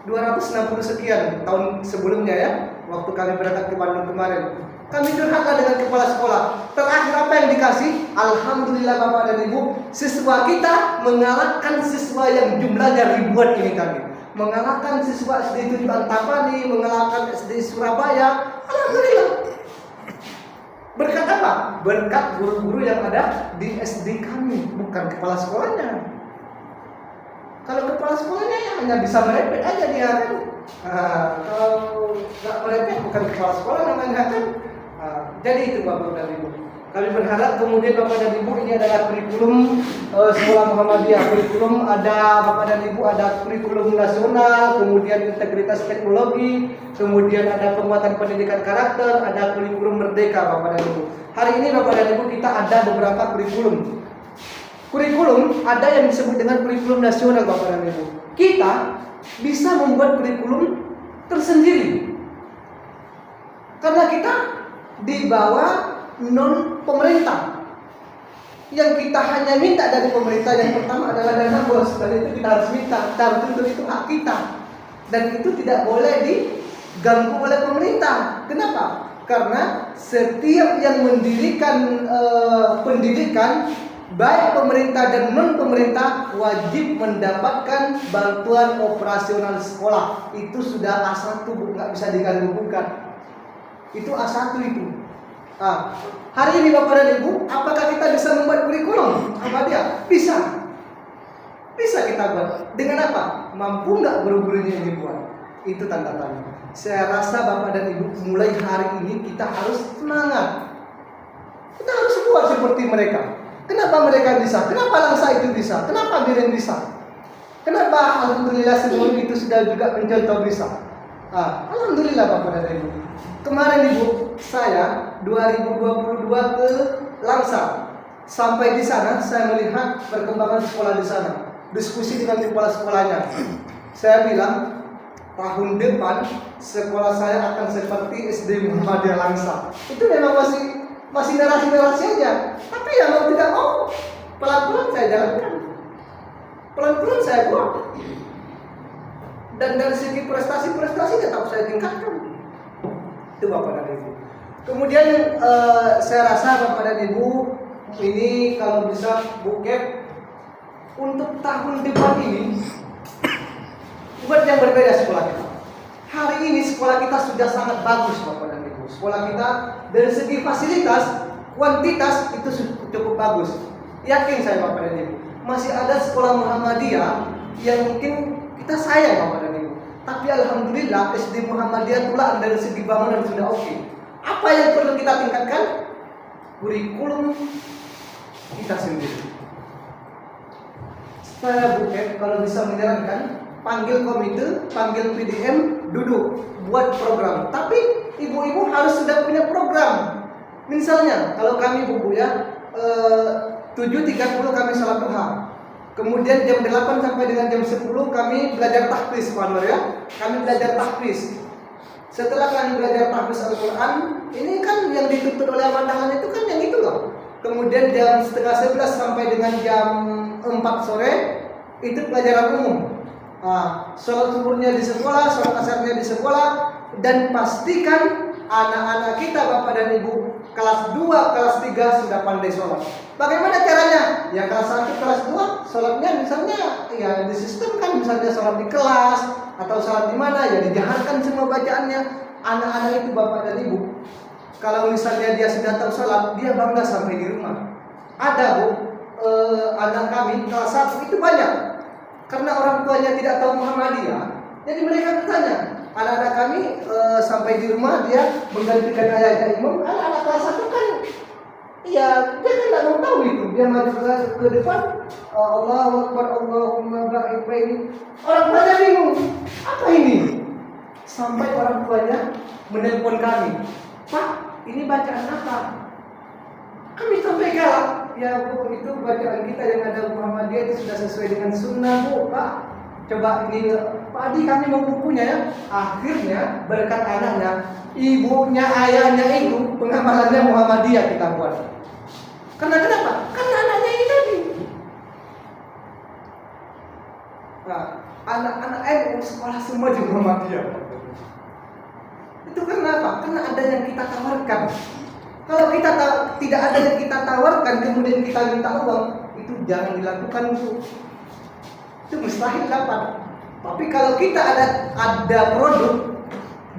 260 sekian tahun sebelumnya, ya, waktu kami berangkat ke Bandung kemarin. Kami durhaka dengan kepala sekolah. Terakhir apa yang dikasih? Alhamdulillah Bapak dan Ibu, siswa kita mengalahkan siswa yang jumlahnya ribuan ini tadi. Mengalahkan siswa SD 7 Antapani, mengalahkan SD Surabaya. Alhamdulillah. Berkat apa? Berkat guru-guru yang ada di SD kami, bukan kepala sekolahnya. Kalau kepala sekolahnya ya hanya bisa merepet aja dia kan. Kalau nggak merepet bukan kepala sekolah namanya kan. Jadi itu Bapak dan Ibu. Kami berharap kemudian Bapak dan Ibu, ini adalah kurikulum sekolah Muhammadiyah. Kurikulum ada Bapak dan Ibu, ada kurikulum nasional, kemudian integritas teknologi, kemudian ada penguatan pendidikan karakter, ada kurikulum merdeka Bapak dan Ibu. Hari ini Bapak dan Ibu kita ada beberapa kurikulum. Kurikulum ada yang disebut dengan kurikulum nasional Bapak dan Ibu. Kita bisa membuat kurikulum tersendiri. Karena kita di bawah non pemerintah. Yang kita hanya minta dari pemerintah yang pertama adalah dana bos, dan itu kita harus minta, tentu itu hak kita. Dan itu tidak boleh diganggu oleh pemerintah. Kenapa? Karena setiap yang mendirikan pendidikan, baik pemerintah dan non pemerintah, wajib mendapatkan bantuan operasional sekolah. Itu sudah A1, Bu, nggak bisa diganggu-gugat. Itu A1 itu. Hari ini Bapak dan Ibu, apakah kita bisa membuat kurikulum? Apa dia? Bisa. Bisa kita buat. Dengan apa? Mampu nggak guru-gurunya ini buat? Itu tanda tanya. Saya rasa Bapak dan Ibu mulai hari ini kita harus semangat. Kita harus buat seperti mereka. Kenapa mereka bisa? Kenapa Langsa itu bisa? Kenapa Biren bisa? Kenapa Alhamdulillah semua itu sudah juga mencontoh bisa? Alhamdulillah Bapak dan Ibu. Kemarin Ibu, saya 2022 ke Langsa. Sampai di sana saya melihat perkembangan sekolah di sana. Diskusi dengan kepala sekolahnya. Saya bilang, tahun depan sekolah saya akan seperti SD Muhammadiyah Langsa. Itu memang masih narasi-narasi aja. Tapi ya mau tidak mau, pelan-pelan saya jalankan, pelan-pelan saya buat. Dan dari segi prestasi tetap saya tingkatkan. Itu Bapak dan Ibu. Kemudian saya rasa Bapak dan Ibu ini kalau bisa buket untuk tahun depan ini buat yang berbeda sekolah kita. Hari ini sekolah kita sudah sangat bagus Bapak dan Ibu. Sekolah kita dari segi fasilitas, kuantitas itu cukup bagus. Yakin saya Bapak dan Ibu. Masih ada sekolah Muhammadiyah yang mungkin kita sayang Bapak dan Ibu. Tapi alhamdulillah SD Muhammadiyah Tulaan dari segi bangunan sudah oke. Apa yang perlu kita tingkatkan? Kurikulum kita sendiri. Saya bukan kalau bisa menyarankan, panggil komite, panggil PDM, duduk buat program. Tapi ibu-ibu harus sudah punya program. Misalnya kalau kami Bu ya 7.30 kami salat duha. Kemudian jam 8 sampai dengan jam 10 kami belajar tahfiz Pak Anwar ya. Kami belajar tahfiz. Setelah kami belajar tahfiz Al-Quran, ini kan yang dituntut oleh Ahmad Dahlan itu kan yang itu loh. Kemudian jam setengah 11 sampai dengan jam 4 sore itu pelajaran umum. Sholat subuhnya di sekolah, sholat asarnya di sekolah, dan pastikan anak-anak kita Bapak dan Ibu kelas 2, kelas 3 sudah pandai sholat. Bagaimana caranya? Ya kelas 1, kelas 2 sholatnya misalnya ya di sistem kan, misalnya sholat di kelas atau sholat di mana ya dijaharkan semua bacaannya. Anak-anak itu Bapak dan Ibu kalau misalnya dia sudah tahu sholat, dia bangga sampai di rumah. Ada Bu, anak kami kelas 1 itu banyak. Karena orang tuanya tidak tahu Muhammadiyah, jadi mereka bertanya. Anak-anak kami sampai di rumah dia menggantikan ayahnya imam. Anak-anak kelas 1 kan, ya dia kan tidak mau tahu itu. Dia maju ke depan, Allahu Akbar, Allahumma barik baini. Orang tuanya bingung, apa ini? Sampai orang tuanya menelpon kami, Pak, ini bacaan apa? Kami sampai galak, ya Bu, itu bacaan kita yang ada Muhammadiyah itu sudah sesuai dengan sunnah Bu, Pak. Coba ini, Pak Adi kami mau bukunya ya. Akhirnya berkat anaknya, ibunya, ayahnya itu pengamalannya Muhammadiyah kita buat. Karena kenapa? Karena anaknya ini tadi. Nah, anak-anak NU sekolah semua di Muhammadiyah. Itu kenapa? Karena ada yang kita tawarkan. Kalau kita tidak ada yang kita tawarkan, kemudian kita minta uang, itu jangan dilakukan Bu. Itu mustahil dapat. Tapi kalau kita ada produk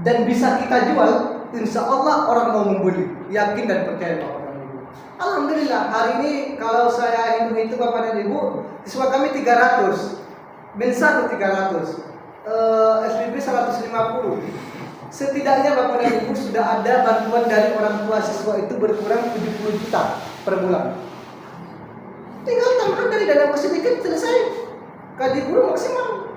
dan bisa kita jual, insya Allah orang mau membeli. Yakin dan percaya Bapak dan Ibu. Alhamdulillah hari ini kalau saya hitung Bapak dan Ibu, siswa kami 300, BEN 1 300, SPP 150. Setidaknya Bapak dan Ibu sudah ada bantuan dari orang tua siswa itu berkurang 70 juta per bulan. Tinggal tambahan dari dana sedikit selesai. Gaji guru maksimal.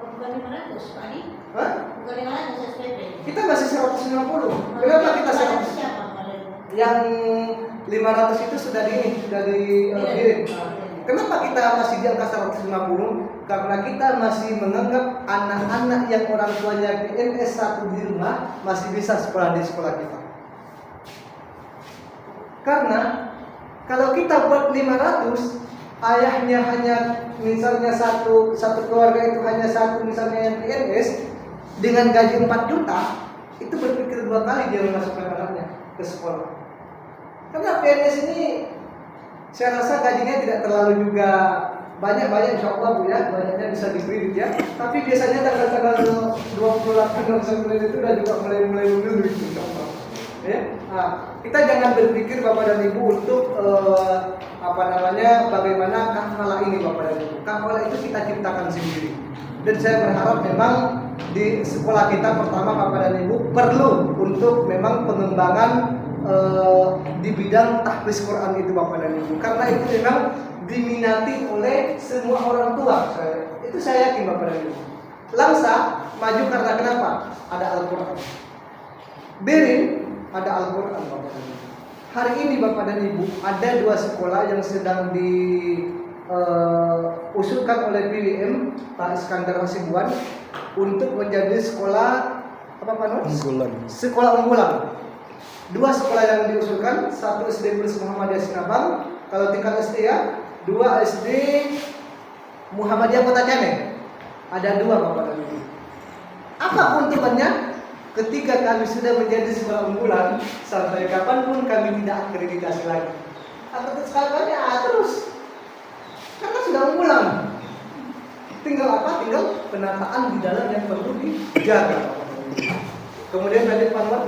Bukan 500 Pak Adi? Hah? Bukan 500 SPP. Kita masih 150. Kenapa kita 100? Yang 500 itu sudah dikirim. Kenapa kita masih di angka 150? Karena kita masih menganggap anak-anak yang orang tuanya PNS 1 di rumah masih bisa sekolah di sekolah kita. Karena kalau kita buat 500, ayahnya hanya misalnya satu keluarga itu hanya satu misalnya yang PNS dengan gaji 4 juta, itu berpikir 2 kali dia memasukkan anaknya ke sekolah. Karena PNS ini saya rasa gajinya tidak terlalu juga banyak insya Allah Bu ya, banyaknya bisa diberi ya. Tapi biasanya tanggal 28 November itu udah juga mulai dulu insya Allah. Ya, kita jangan berpikir Bapak dan Ibu untuk bagaimana kahwala ini Bapak dan Ibu. Kahwala itu kita ciptakan sendiri. Dan saya berharap memang di sekolah kita pertama Bapak dan Ibu perlu untuk memang pengembangan di bidang tahfiz Quran itu Bapak dan Ibu, karena itu memang diminati oleh semua orang tua. Itu saya yakin Bapak dan Ibu. Langsa maju karena kenapa? Ada Al-Quran. Berin ada Al-Quran Bapak dan Ibu. Hari ini Bapak dan Ibu ada 2 sekolah yang sedang diusulkan oleh PWM Pak Iskandar Hasibuan untuk menjadi sekolah apa Pak Nur? Sekolah unggulan. 2 sekolah yang diusulkan, 1 SD Plus Muhammadiyah Sinabang, kalau tingkat SD ya, 2 SD Muhammadiyah Kota Cane. Ada 2 Bapak dan Ibu. Apa keuntungannya? Ketika kami sudah menjadi sekolah unggulan, sampai kapanpun kami tidak akreditasi lagi. Akreditasi terus, karena sudah unggulan. Tinggal apa? Tinggal penataan di dalam yang perlu dijaga. Kemudian lanjut Pak Anwar.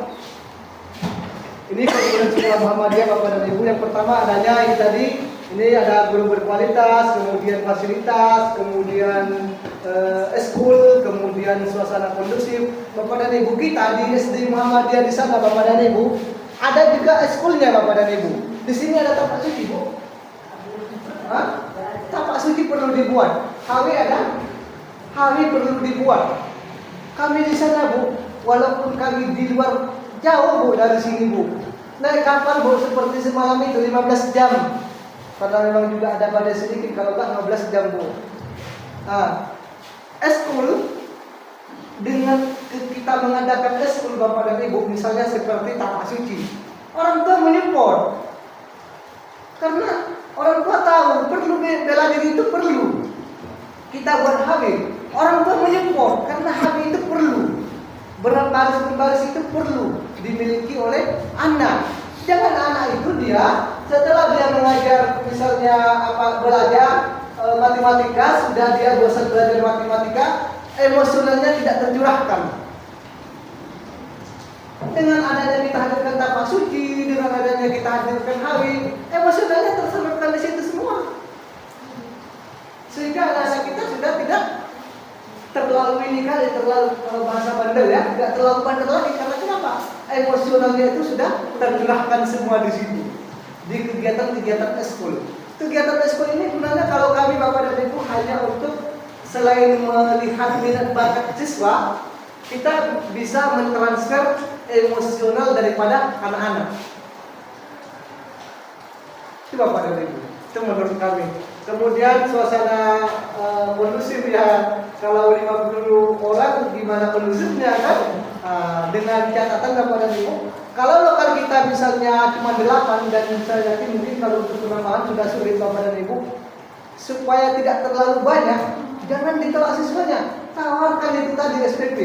Ini keunggulan sekolah Muhammadiyah Bapak dan Ibu. Yang pertama adanya ini tadi, ini ada guru berkualitas, kemudian fasilitas, kemudian eskul, kemudian suasana kondusif. Bapak dan Ibu kita di SD Muhammadiyah di sana Bapak dan Ibu, ada juga eskulnya Bapak dan Ibu. Di sini ada tapak suci Bu. Hah? Tapak suci perlu dibuat. HW ada? HW perlu dibuat. Kami di sana Bu, walaupun kami di luar jauh Bu dari sini Bu. Naik kapal Bu seperti semalam itu 15 jam. Karena memang juga ada badai sedikit, kalau enggak 15 jam Bu. Eskul dengan kita mengadakan eskul Bapak dan Ibu, misalnya seperti tapak suci, orang tua menyupport. Karena orang tua tahu perlu bela diri itu perlu. Kita buat HW, orang tua menyupport karena HW itu perlu. Berbaris itu perlu dimiliki oleh anak. Jangan anak itu dia setelah dia mengajar misalnya belajar matematika, sudah dia bosan belajar matematika, emosionalnya tidak tercurahkan. Dengan adanya kita hadirkan tapak suci, dengan adanya kita hadirkan HW, emosionalnya tersalurkan di situ semua. Sehingga anak-anak kita sudah tidak terlalu terlalu bahasa bandel ya, tidak terlalu bandel lagi. Karena kenapa? Emosionalnya itu sudah tercurahkan semua di situ, di kegiatan-kegiatan eskul. Kegiatan eskul ini gunanya kalau kami Bapak dan Ibu hanya untuk selain melihat minat bakat siswa, kita bisa mentransfer emosional daripada anak-anak. Itu Bapak dan Ibu, itu menurut kami. Kemudian suasana kondusif ya, kalau 50 orang gimana kondusifnya kan? Dengan catatan Bapak dan Ibu, kalau lokal kita misalnya cuma 8 dan saya yakin mungkin kalau untuk penambahan sudah sulit Bapak dan Ibu, supaya tidak terlalu banyak, jangan ditolak siswanya, tawarkan itu tadi SPP.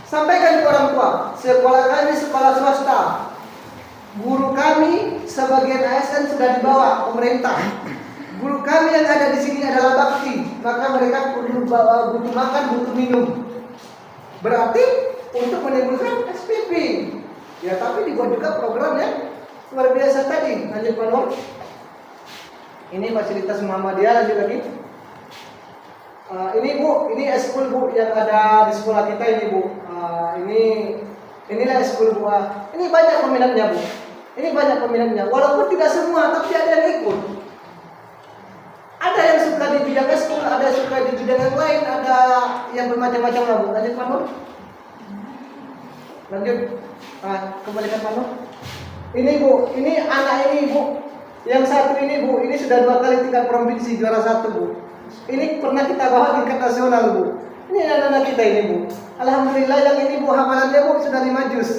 Sampaikan ke orang tua, sekolah kami sekolah swasta, guru kami sebagian ASN sudah dibawa pemerintah. Guru kami yang ada di sini adalah bakti, maka mereka perlu butuh makan, butuh minum. Berarti untuk menimbulkan SPP. Ya, tapi dibuat juga program yang luar biasa tadi. Lanjut Pak Nur. Ini fasilitas Muhammadiyah, lanjut lagi. Ini Bu, ini eskul Bu yang ada di sekolah kita ini Bu. Inilah eskul Bu. Ini banyak peminatnya Bu. Ini banyak peminatnya. Walaupun tidak semua, tapi ada yang ikut. Ada yang suka di bidang eskul, ada yang suka di bidang yang lain, ada yang bermacam-macam lah Bu. Lanjut Pak Nur. Lanjut. Kembalikan Pak Nur. Ini Bu, ini anak ini Bu. Yang satu ini Bu, ini sudah 2 kali tingkat provinsi juara 1 Bu. Ini pernah kita bawa tingkat nasional Bu. Ini anak-anak kita ini Bu. Alhamdulillah yang ini Bu hafalannya Bu sudah 5 juz.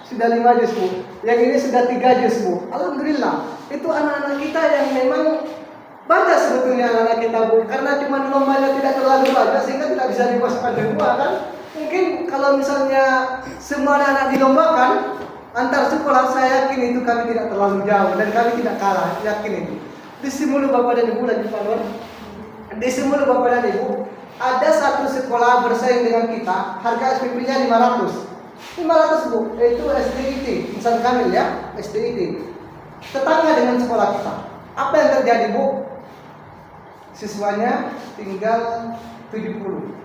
Sudah 5 juz Bu. Yang ini sudah 3 juz Bu. Alhamdulillah. Itu anak-anak kita yang memang banyak sebetulnya anak-anak kita Bu. Karena cuma lombanya tidak terlalu banyak sehingga tidak bisa dimasukkan semua kan. Mungkin kalau misalnya semua anak-anak dilombakan antar sekolah, saya yakin itu kami tidak terlalu jauh dan kami tidak kalah, yakin itu. Di Simulu Bapak dan Ibu lagi Pak Nur. Di Simulu Bapak dan Ibu, ada satu sekolah bersaing dengan kita, harga SPP-nya 500. 500 Bu, itu SDIT, Insan Kamil ya, SDIT. Tetangga dengan sekolah kita. Apa yang terjadi Bu? Siswanya tinggal 70.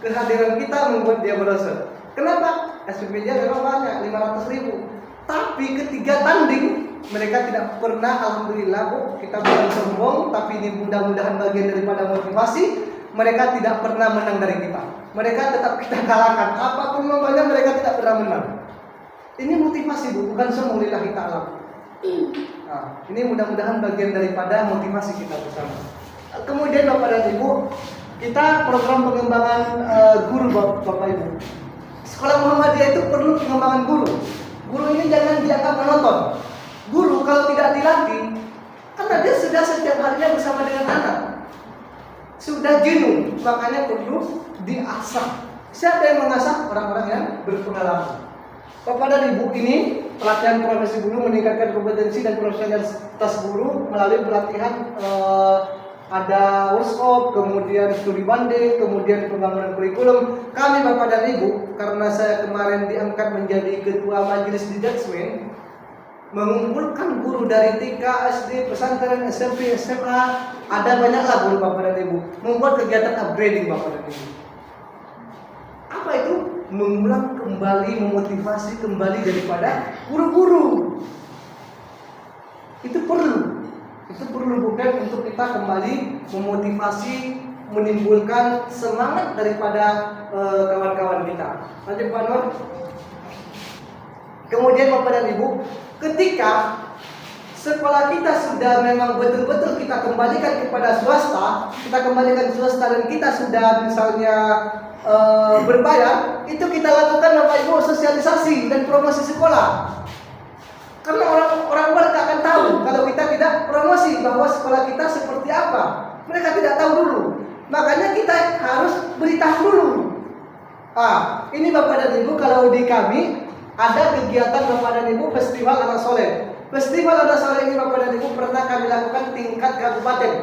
Kehadiran kita membuat dia merosot. Kenapa? SPP-nya memang banyak, 500.000. Tapi ketika tanding, mereka tidak pernah, alhamdulillah Bu, kita bukan sombong, tapi ini mudah-mudahan bagian daripada motivasi. Mereka tidak pernah menang dari kita. Mereka tetap kita kalahkan. Apapun lombanya mereka tidak pernah menang. Ini motivasi Bu, bukan sombong, lillahi ta'ala. Nah, ini mudah-mudahan bagian daripada motivasi kita bersama. Kemudian Bapak dan Ibu, kita program pengembangan guru Bapak Ibu. Sekolah Muhammadiyah itu perlu pengembangan guru. Guru ini jangan dianggap menonton. Guru kalau tidak dilatih, karena dia sudah setiap harinya bersama dengan anak, sudah jenuh, makanya perlu diasah. Siapa yang mengasah? Orang-orang yang berpengalaman. Bapak dan Ibu, ini pelatihan profesi guru meningkatkan kompetensi dan profesionalitas guru melalui pelatihan ada workshop, kemudian studi banding, kemudian pembangunan kurikulum. Kami Bapak dan Ibu, karena saya kemarin diangkat menjadi ketua majelis detachment, mengumpulkan guru dari TK, SD, pesantren, SMP, SMA, ada banyaklah guru Bapak dan Ibu, membuat kegiatan upgrading Bapak dan Ibu. Apa itu? Mengulang kembali, memotivasi kembali daripada guru-guru. Itu perlu bukan untuk kita kembali memotivasi, menimbulkan semangat daripada kawan-kawan kita. Lanjut Pak Nur. Kemudian Bapak dan Ibu, ketika sekolah kita sudah memang betul-betul kita kembalikan kepada swasta, dan kita sudah misalnya berbayar, itu kita lakukan Bapak Ibu sosialisasi dan promosi sekolah. Karena orang luar tidak akan tahu kalau kita tidak promosi bahwa sekolah kita seperti apa. Mereka tidak tahu dulu. Makanya kita harus beritahu dulu. Ini Bapak dan Ibu, kalau di kami ada kegiatan Bapak dan Ibu Festival Anak Soleh. Festival Anak Soleh ini Bapak dan Ibu pernah kami lakukan tingkat kabupaten.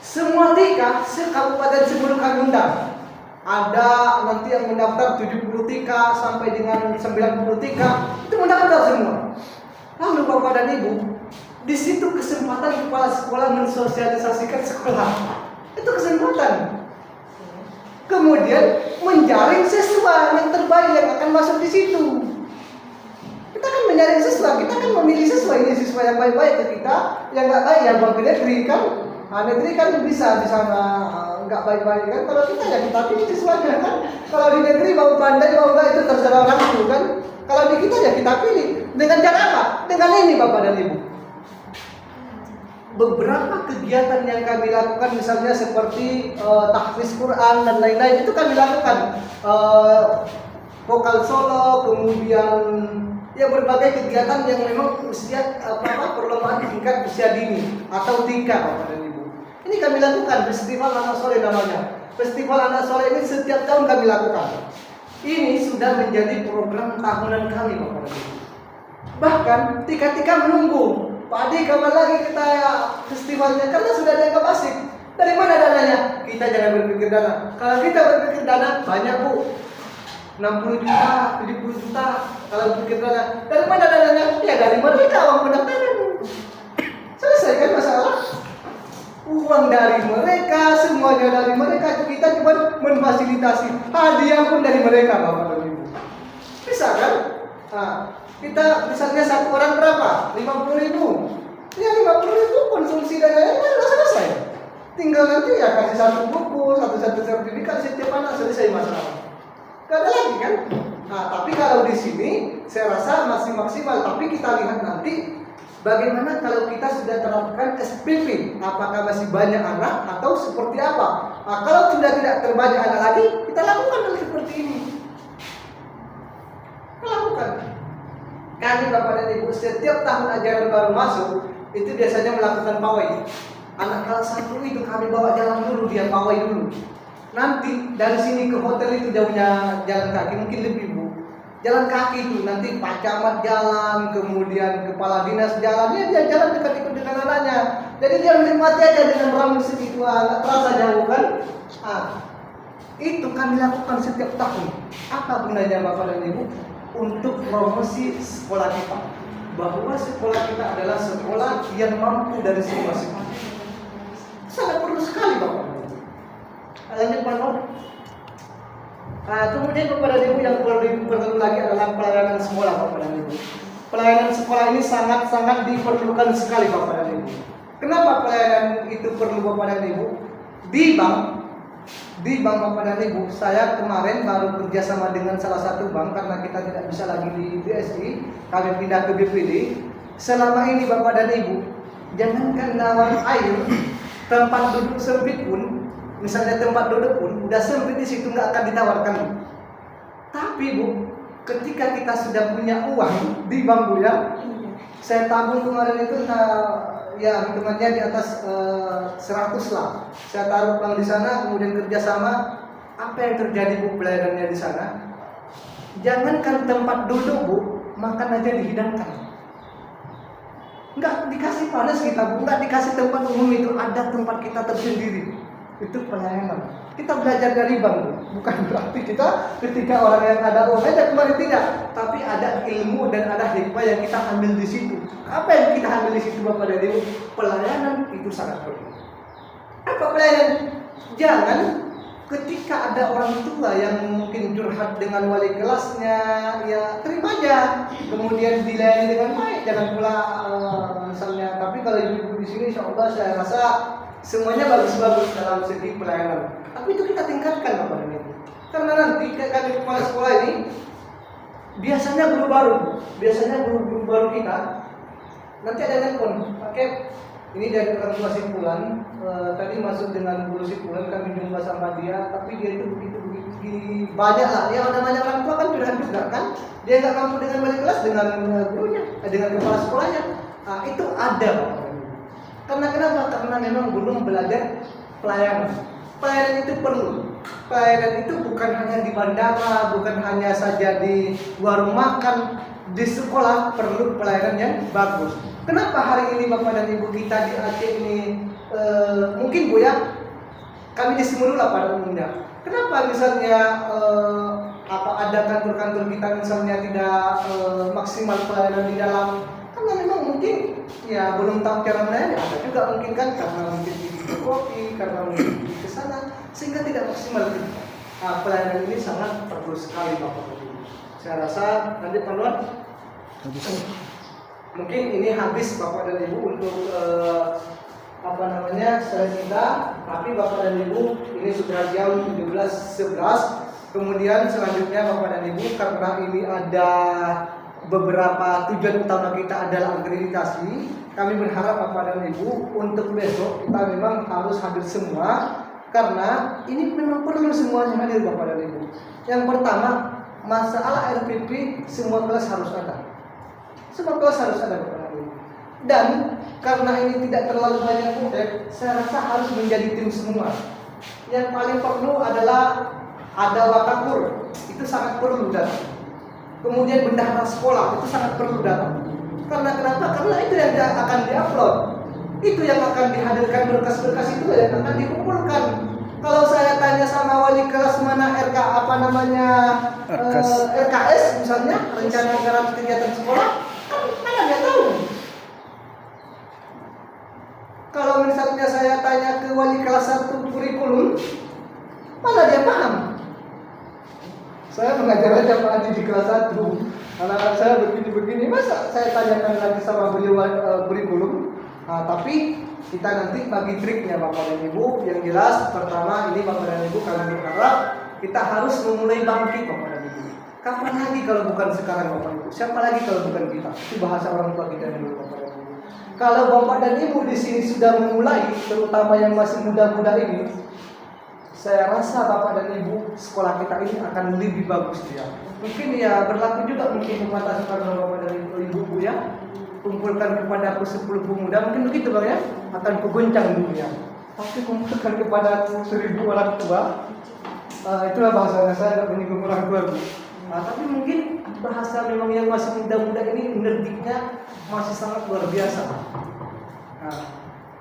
Semua TK se-kabupaten sebelum kami undang. Ada nanti yang mendaftar 70 TK sampai dengan 90 TK, itu mendaftar semua. Lalu Bapak dan Ibu, di situ kesempatan kepala sekolah mensosialisasikan sekolah. Itu kesempatan. Kemudian menjaring siswa yang terbaik yang akan masuk di situ. Kita kan menjaring siswa, kita kan memilih siswa, ini siswa yang baik-baik ke kita, yang nggak baik ya buang ke negeri kan. Negeri kan bisa di sana nggak baik-baik kan. Kalau kita ya kita pilih siswanya kan. Kalau di negeri mau pandai mau nggak itu terserah orang itu kan. Kalau di kita ya kita pilih. Dengan cara apa? Dengan ini Bapak dan Ibu. Beberapa kegiatan yang kami lakukan misalnya seperti tahfiz Quran dan lain-lain itu kami lakukan. Vokal solo, kemudian ya berbagai kegiatan yang memang usia perlombaan tingkat usia dini atau tingkat Bapak dan Ibu. Ini kami lakukan Festival Anak Soleh namanya. Festival Anak Soleh ini setiap tahun kami lakukan. Ini sudah menjadi program tahunan kami Bapak dan Ibu. Bahkan tika-tika menunggu, Pak Adi kapan lagi kita festivalnya, karena sudah dianggap asik. Dari mana dananya? Kita jangan berpikir dana. Kalau kita berpikir dana banyak Bu, 60 juta, 70 juta. Kalau berpikir dana, dari mana dananya? Ya dari mereka uang pendaftaran. Selesai kan masalah. Uang dari mereka, semuanya dari mereka. Kita cuma memfasilitasi. Hadiah pun dari mereka Bapak dan Ibu. Bisa kan? Kita misalnya satu orang berapa? 50.000. Ya 50.000 konsumsi dananya sudah selesai. Tinggal nanti ya kasih satu buku, satu sertifikat setiap anak, selesai masalah. Gak ada lagi kan? Tapi kalau di sini saya rasa masih maksimal. Tapi kita lihat nanti bagaimana kalau kita sudah terapkan SPP. Apakah masih banyak anak atau seperti apa? Kalau sudah tidak terbanyak anak lagi, kita lakukan hal seperti ini. Kita lakukan. Kami Bapak dan Ibu setiap tahun ajaran baru masuk itu biasanya melakukan pawai. Anak kelas 1 itu kami bawa jalan dulu, dia pawai dulu. Nanti dari sini ke hotel itu jauhnya jalan kaki, mungkin lebih Bu. Jalan kaki itu nanti Pak Camat jalan, kemudian kepala dinas jalan, dia jalan dekat-dekat dengan anaknya. Jadi dia menikmati aja dengan ramai segitu, nggak terasa jauh kan? Itu kami lakukan setiap tahun. Apa gunanya Bapak dan Ibu? Untuk promosi sekolah kita, bahwa sekolah kita adalah sekolah yang mampu dari semua sisi. Sangat perlu sekali Bapak. Lanjut Pak Nur. Kemudian Bapak dan Ibu yang perlu lagi adalah pelayanan sekolah Bapak dan Ibu. Pelayanan sekolah ini sangat-sangat diperlukan sekali Bapak dan Ibu. Kenapa pelayanan itu perlu Bapak dan Ibu? Di bank Bapak dan Ibu, saya kemarin baru kerjasama dengan salah satu bank karena kita tidak bisa lagi di BSI, kami pindah ke BPD. selama ini Bapak dan Ibu, jangankan nawar air, tempat duduk sempit pun, misalnya tempat duduk pun udah sempit di situ nggak akan ditawarkan. Tapi Bu, ketika kita sudah punya uang di bank Bu ya, saya tabung kemarin itu ya hitungannya di atas 100 lah. Saya taruh uang di sana, kemudian kerjasama. Apa yang terjadi Bu pelayanannya di sana? Jangankan tempat duduk Bu, makan aja dihidangkan. Nggak dikasih panas kita Bu, nggak dikasih tempat umum, itu ada tempat kita tersendiri. Itu pelayanan. Kita belajar dari bank Bu. Bukan berarti kita ketika orang yang ada uang aja kemarin tidak, tapi ada ilmu dan ada hikmah yang kita ambil di situ. Apa yang kita ambil di situ Bapak dan Ibu? Pelayanan itu sangat penting. Apa pelayanan? Jangan ketika ada orang tua yang mungkin curhat dengan wali kelasnya, ya terima aja, kemudian dilayani dengan baik, jangan pula misalnya. Tapi kalau ibu di sini, insya Allah saya rasa semuanya bagus-bagus dalam segi pelayanan. Tapi itu kita tingkatkan Bapak dan Ibu, karena nanti kami kepala sekolah ini biasanya guru baru kita nanti ada telepon, pakai ini dari orang tua Simpulan, tadi masuk dengan guru Simpulan, kami jumpa sama dia, tapi dia itu begitu banyak lah. Ya namanya orang tua kan curhat juga kan, dia nggak mampu dengan wali kelas, dengan gurunya, dengan kepala sekolahnya. Nah, itu ada Pak. Karena kenapa? Karena memang belum belajar pelayanan. Pelayanan itu perlu. Pelayanan itu bukan hanya di bandara, bukan hanya saja di warung makan, di sekolah perlu pelayanan yang bagus. Kenapa hari ini Bapak dan Ibu kita di Aceh ini mungkin Bu ya, kami di Semurula pada umumnya. Kenapa misalnya ada kantor-kantor kita misalnya tidak maksimal pelayanan di dalam? Karena memang mungkin ya belum tahu cara melayani. Ada juga mungkin kan karena mungkin di kopi, karena mungkin di sana sehingga tidak maksimal. Nah, pelayanan ini sangat perlu sekali Bapak dan Ibu. Saya rasa nanti Pak mungkin ini habis Bapak dan Ibu untuk slide kita. Tapi Bapak dan Ibu ini sudah jam 17.11. Kemudian selanjutnya Bapak dan Ibu, karena ini ada beberapa tujuan utama kita adalah akreditasi, kami berharap Bapak dan Ibu untuk besok kita memang harus hadir semua, karena ini memang perlu semuanya hadir Bapak dan Ibu. Yang pertama, masalah RPP semua kelas harus ada. Semua kelas harus ada Bapak dan Ibu. Dan karena ini tidak terlalu banyak murid, saya rasa harus menjadi tim semua. Yang paling perlu adalah ada wakakur, itu sangat perlu datang. Kemudian bendahara sekolah, itu sangat perlu datang. Karena kenapa? Karena itu yang akan diupload, itu yang akan dihadirkan, berkas-berkas itu yang akan dikumpulkan. Kalau saya tanya sama wali kelas mana RKS misalnya, rencana anggaran kegiatan sekolah, mana dia tahu. Kalau misalnya saya tanya ke wali kelas 1 kurikulum, mana dia paham. Saya mengajar aja Pak Haji di kelas 1, anak-anak saya begini-begini, masa saya tanyakan lagi sama beliau kurikulum. Nah, tapi kita nanti bagi triknya Bapak dan Ibu. Yang jelas pertama ini Bapak dan Ibu, kami berharap kita harus memulai bangkit Bapak dan Ibu. Kapan lagi kalau bukan sekarang Bapak Ibu? Siapa lagi kalau bukan kita? Itu bahasa orang tua kita dulu Bapak dan Ibu. Kalau Bapak dan Ibu di sini sudah memulai, terutama yang masih muda-muda ini, saya rasa Bapak dan Ibu sekolah kita ini akan lebih bagus dia. Mungkin ya berlaku juga mungkin pembatas karena Bapak dan Ibu ya. Kumpulkan kepada aku 10 pemuda, mungkin begitu Bang ya, akan kuguncang dunia. Tapi kumpulkan kepada aku 1000 orang tua, itulah bahasanya, saya tidak menyinggung orang tua. Tapi mungkin bahasa memang yang masih muda-muda ini energinya masih sangat luar biasa. Nah,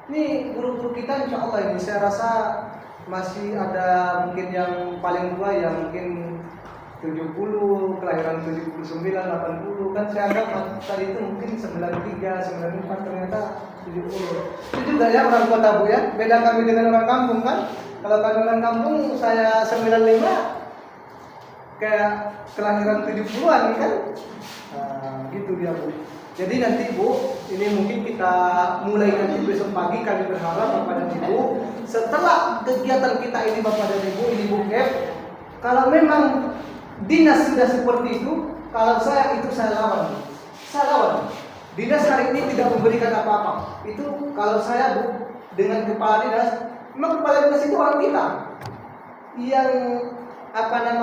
ini guru-guru kita insya Allah ini saya rasa masih ada mungkin yang paling tua yang mungkin 70, kelahiran 79, 80 kan saya anggap tadi itu mungkin 93, 94 ternyata 70. Itu juga ya orang kota Bu ya. Beda kami dengan orang kampung kan. Kalau kami orang kampung saya 95 kayak kelahiran 70-an kan. Nah, gitu dia Bu. Jadi nanti Bu, ini mungkin kita mulai nanti besok pagi, kami berharap Bapak dan Ibu setelah kegiatan kita ini Bapak dan Ibu ini Bu Kep, kalau memang dinas sudah seperti itu, kalau saya itu saya lawan. Dinas hari ini tidak memberikan apa-apa. Itu kalau saya Bu, dengan kepala dinas, memang kepala dinas itu orang kita yang karena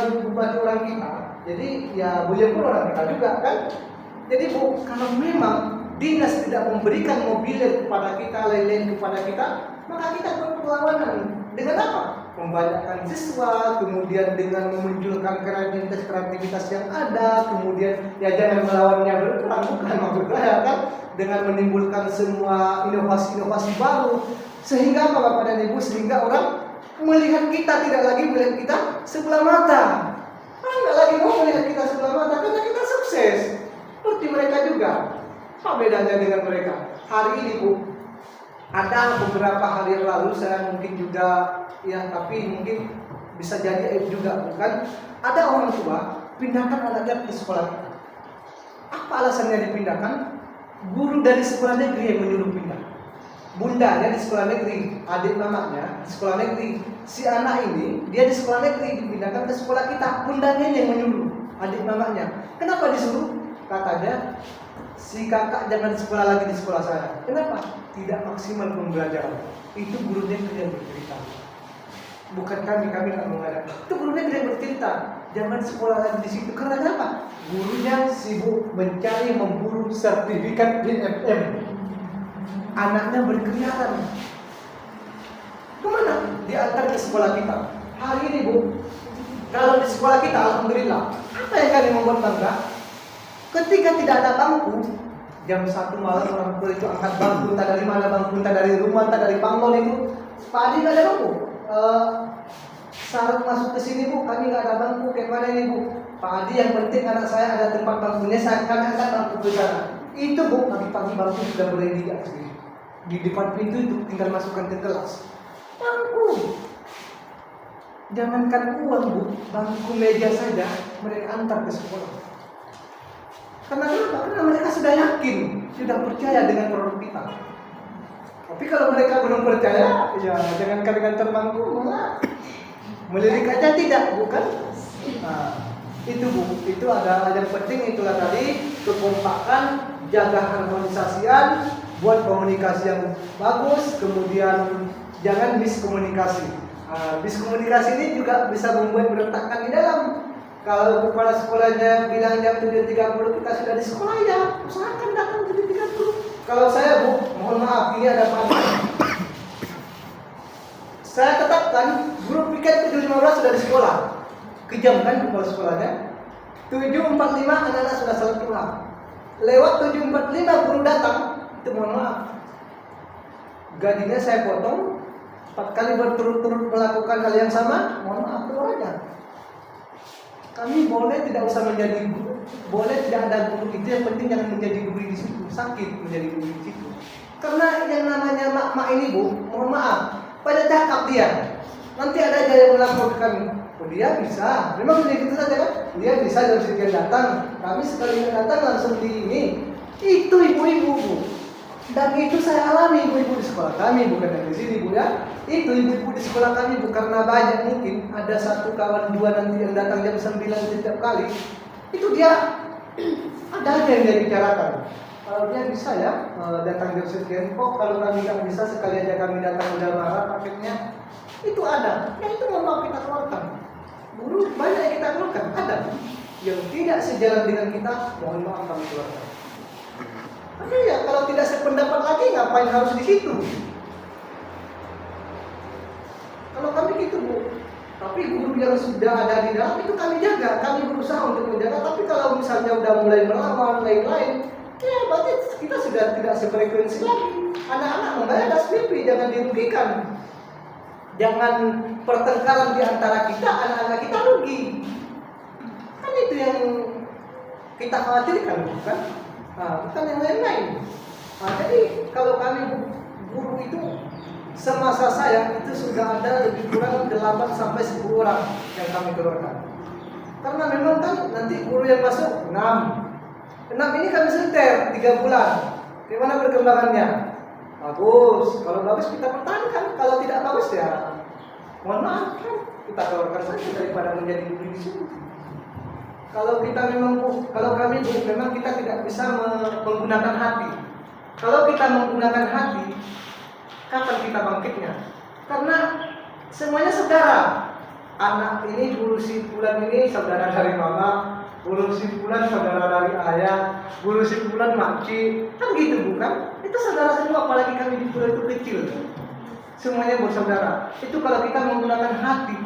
dulu bupati orang kita, jadi ya beliau pun orang kita juga kan. Jadi Bu, kalau memang dinas tidak memberikan mobil kepada kita, lain-lain kepada kita, maka kita berperlawanan. Dengan apa? Membanyakkan siswa, kemudian dengan memunculkan kreativitas yang ada, kemudian ya jangan melawannya berperang, bukan maksud saya kan, dengan menimbulkan semua inovasi-inovasi baru, sehingga apa Bapak dan Ibu, sehingga orang melihat kita tidak lagi melihat kita sebelah mata. Orang nggak lagi mau melihat kita sebelah mata karena kita sukses, seperti mereka juga. Apa bedanya dengan mereka? Hari ini Bu, ada beberapa hari yang lalu saya mungkin juga ya, tapi mungkin bisa jadi juga bukan, ada orang tua pindahkan anaknya ke sekolah kita. Apa alasannya dipindahkan? Guru dari sekolah negeri yang menyuruh pindah. Bundanya di sekolah negeri, adik mamanya di sekolah negeri. Si anak ini dia di sekolah negeri dipindahkan ke sekolah kita. Bundanya yang menyuruh, adik mamanya. Kenapa disuruh? Katanya si kakak jangan sekolah lagi di sekolah saya. Kenapa? Tidak maksimal pembelajaran. Itu guru negeri yang bercerita. Bukan kami nggak mengajar. Itu guru negeri yang bercerita. Jangan sekolah lagi di situ. Karena apa? Gurunya sibuk mencari memburu sertifikat BFM. Anaknya berkeliaran. Kemana? Diantar ke sekolah kita. Hari ini Bu, kalau di sekolah kita, alhamdulillah, apa yang kami membuat bangga? Ketika tidak ada bangku, jam 1 malam orang tua itu angkat bangku, entah dari mana bangku, entah dari rumah, entah dari pangkol itu. Pak Adi nggak ada bangku. Syarat masuk ke sini Bu, kami nggak ada bangku. Kayak mana ini Bu? Pak Adi, yang penting anak saya ada tempat bangkunya, saya akan angkat bangku ke sana. Itu Bu, pagi-pagi bangku sudah boleh diakses. Di depan pintu itu tinggal masukkan ke kelas. Bangku. Jangankan uang Bu, bangku meja saja mereka antar ke sekolah. Karena apa? Karena mereka sudah yakin, sudah percaya dengan produk kita. Tapi kalau mereka belum percaya, ya jangankan dengan terbangku, malah melirik aja tidak, bukan? Nah, itu Bu, itu ada yang penting, itulah tadi kekompakan, jaga harmonisasian, buat komunikasi yang bagus, kemudian jangan miskomunikasi. Miskomunikasi ini juga bisa membuat berantakan di dalam. Kalau kepala sekolahnya bilang jam 7.30 kita sudah di sekolah, ya usahakan datang 7.30. Kalau saya Bu, mohon maaf, ini ada pandangan. Saya tetapkan guru piket 7.15 sudah di sekolah. Kejam kan kepala sekolahnya. 7.45 anak-anak sudah salat pulang. Lewat 7.45 guru datang, itu mohon maaf, gajinya saya potong 4 kali berturut-turut melakukan hal yang sama, mohon maaf, keluar aja. Kami boleh tidak usah menjadi guru, boleh tidak ada guru, itu yang penting jangan menjadi guru di situ, sakit menjadi guru di situ. Karena yang namanya mak-mak ini Bu, mohon maaf, pada cakap dia. Nanti ada aja yang melapor ke kami. Oh dia bisa, memang begitu saja kan? Dia bisa jam sekian datang, kami sekali datang langsung di ini. Itu ibu-ibu Bu. Dan itu saya alami ibu-ibu di sekolah kami, bukan dari sini Bu ya. Itu ibu-ibu di sekolah kami Bu, karena banyak mungkin ada satu kawan dua nanti yang datang jam 9 setiap kali. Itu dia ada aja yang dia bicarakan. Kalau dia bisa ya datang jam sekian, kok kalau kami nggak bisa sekali aja kami datang udah marah paketnya. Itu ada, ya itu mau kita keluarkan. Guru banyak yang kita keluarkan, ada yang tidak sejalan dengan kita, mohon maaf kami keluarkan. Tapi ya kalau tidak sependapat lagi ngapain harus di situ? Kalau kami gitu Bu. Tapi guru yang sudah ada di dalam itu kami jaga, kami berusaha untuk menjaga. Tapi kalau misalnya udah mulai melawan lain-lain, ya berarti kita sudah tidak sefrekuensi lagi. Anak-anak membayar SPP, jangan dirugikan. Jangan pertengkaran di antara kita, anak-anak kita rugi. Kan itu yang kita khawatirkan, bukan? Bukan yang lain-lain. Jadi kalau kami guru itu semasa saya itu sudah ada lebih kurang 8 sampai 10 orang yang kami keluarkan. Karena memang kan nanti guru yang masuk 6 ini kami seter 3 bulan. Gimana perkembangannya? Bagus. Kalau bagus kita pertahankan. Kalau tidak bagus ya mohon maaf kan kita keluarkan saja daripada menjadi guru di sini. Kalau kita memang kalau kami memang kita tidak bisa menggunakan hati. Kalau kita menggunakan hati, kapan kita bangkitnya? Karena semuanya saudara. Anak ini guru si fulan ini saudara dari mama, guru si fulan saudara dari ayah, guru si fulan makcik. Kan gitu bukan? Itu saudara semua, apalagi kami di pulau itu kecil. Semuanya bersaudara. Itu kalau kita menggunakan hati.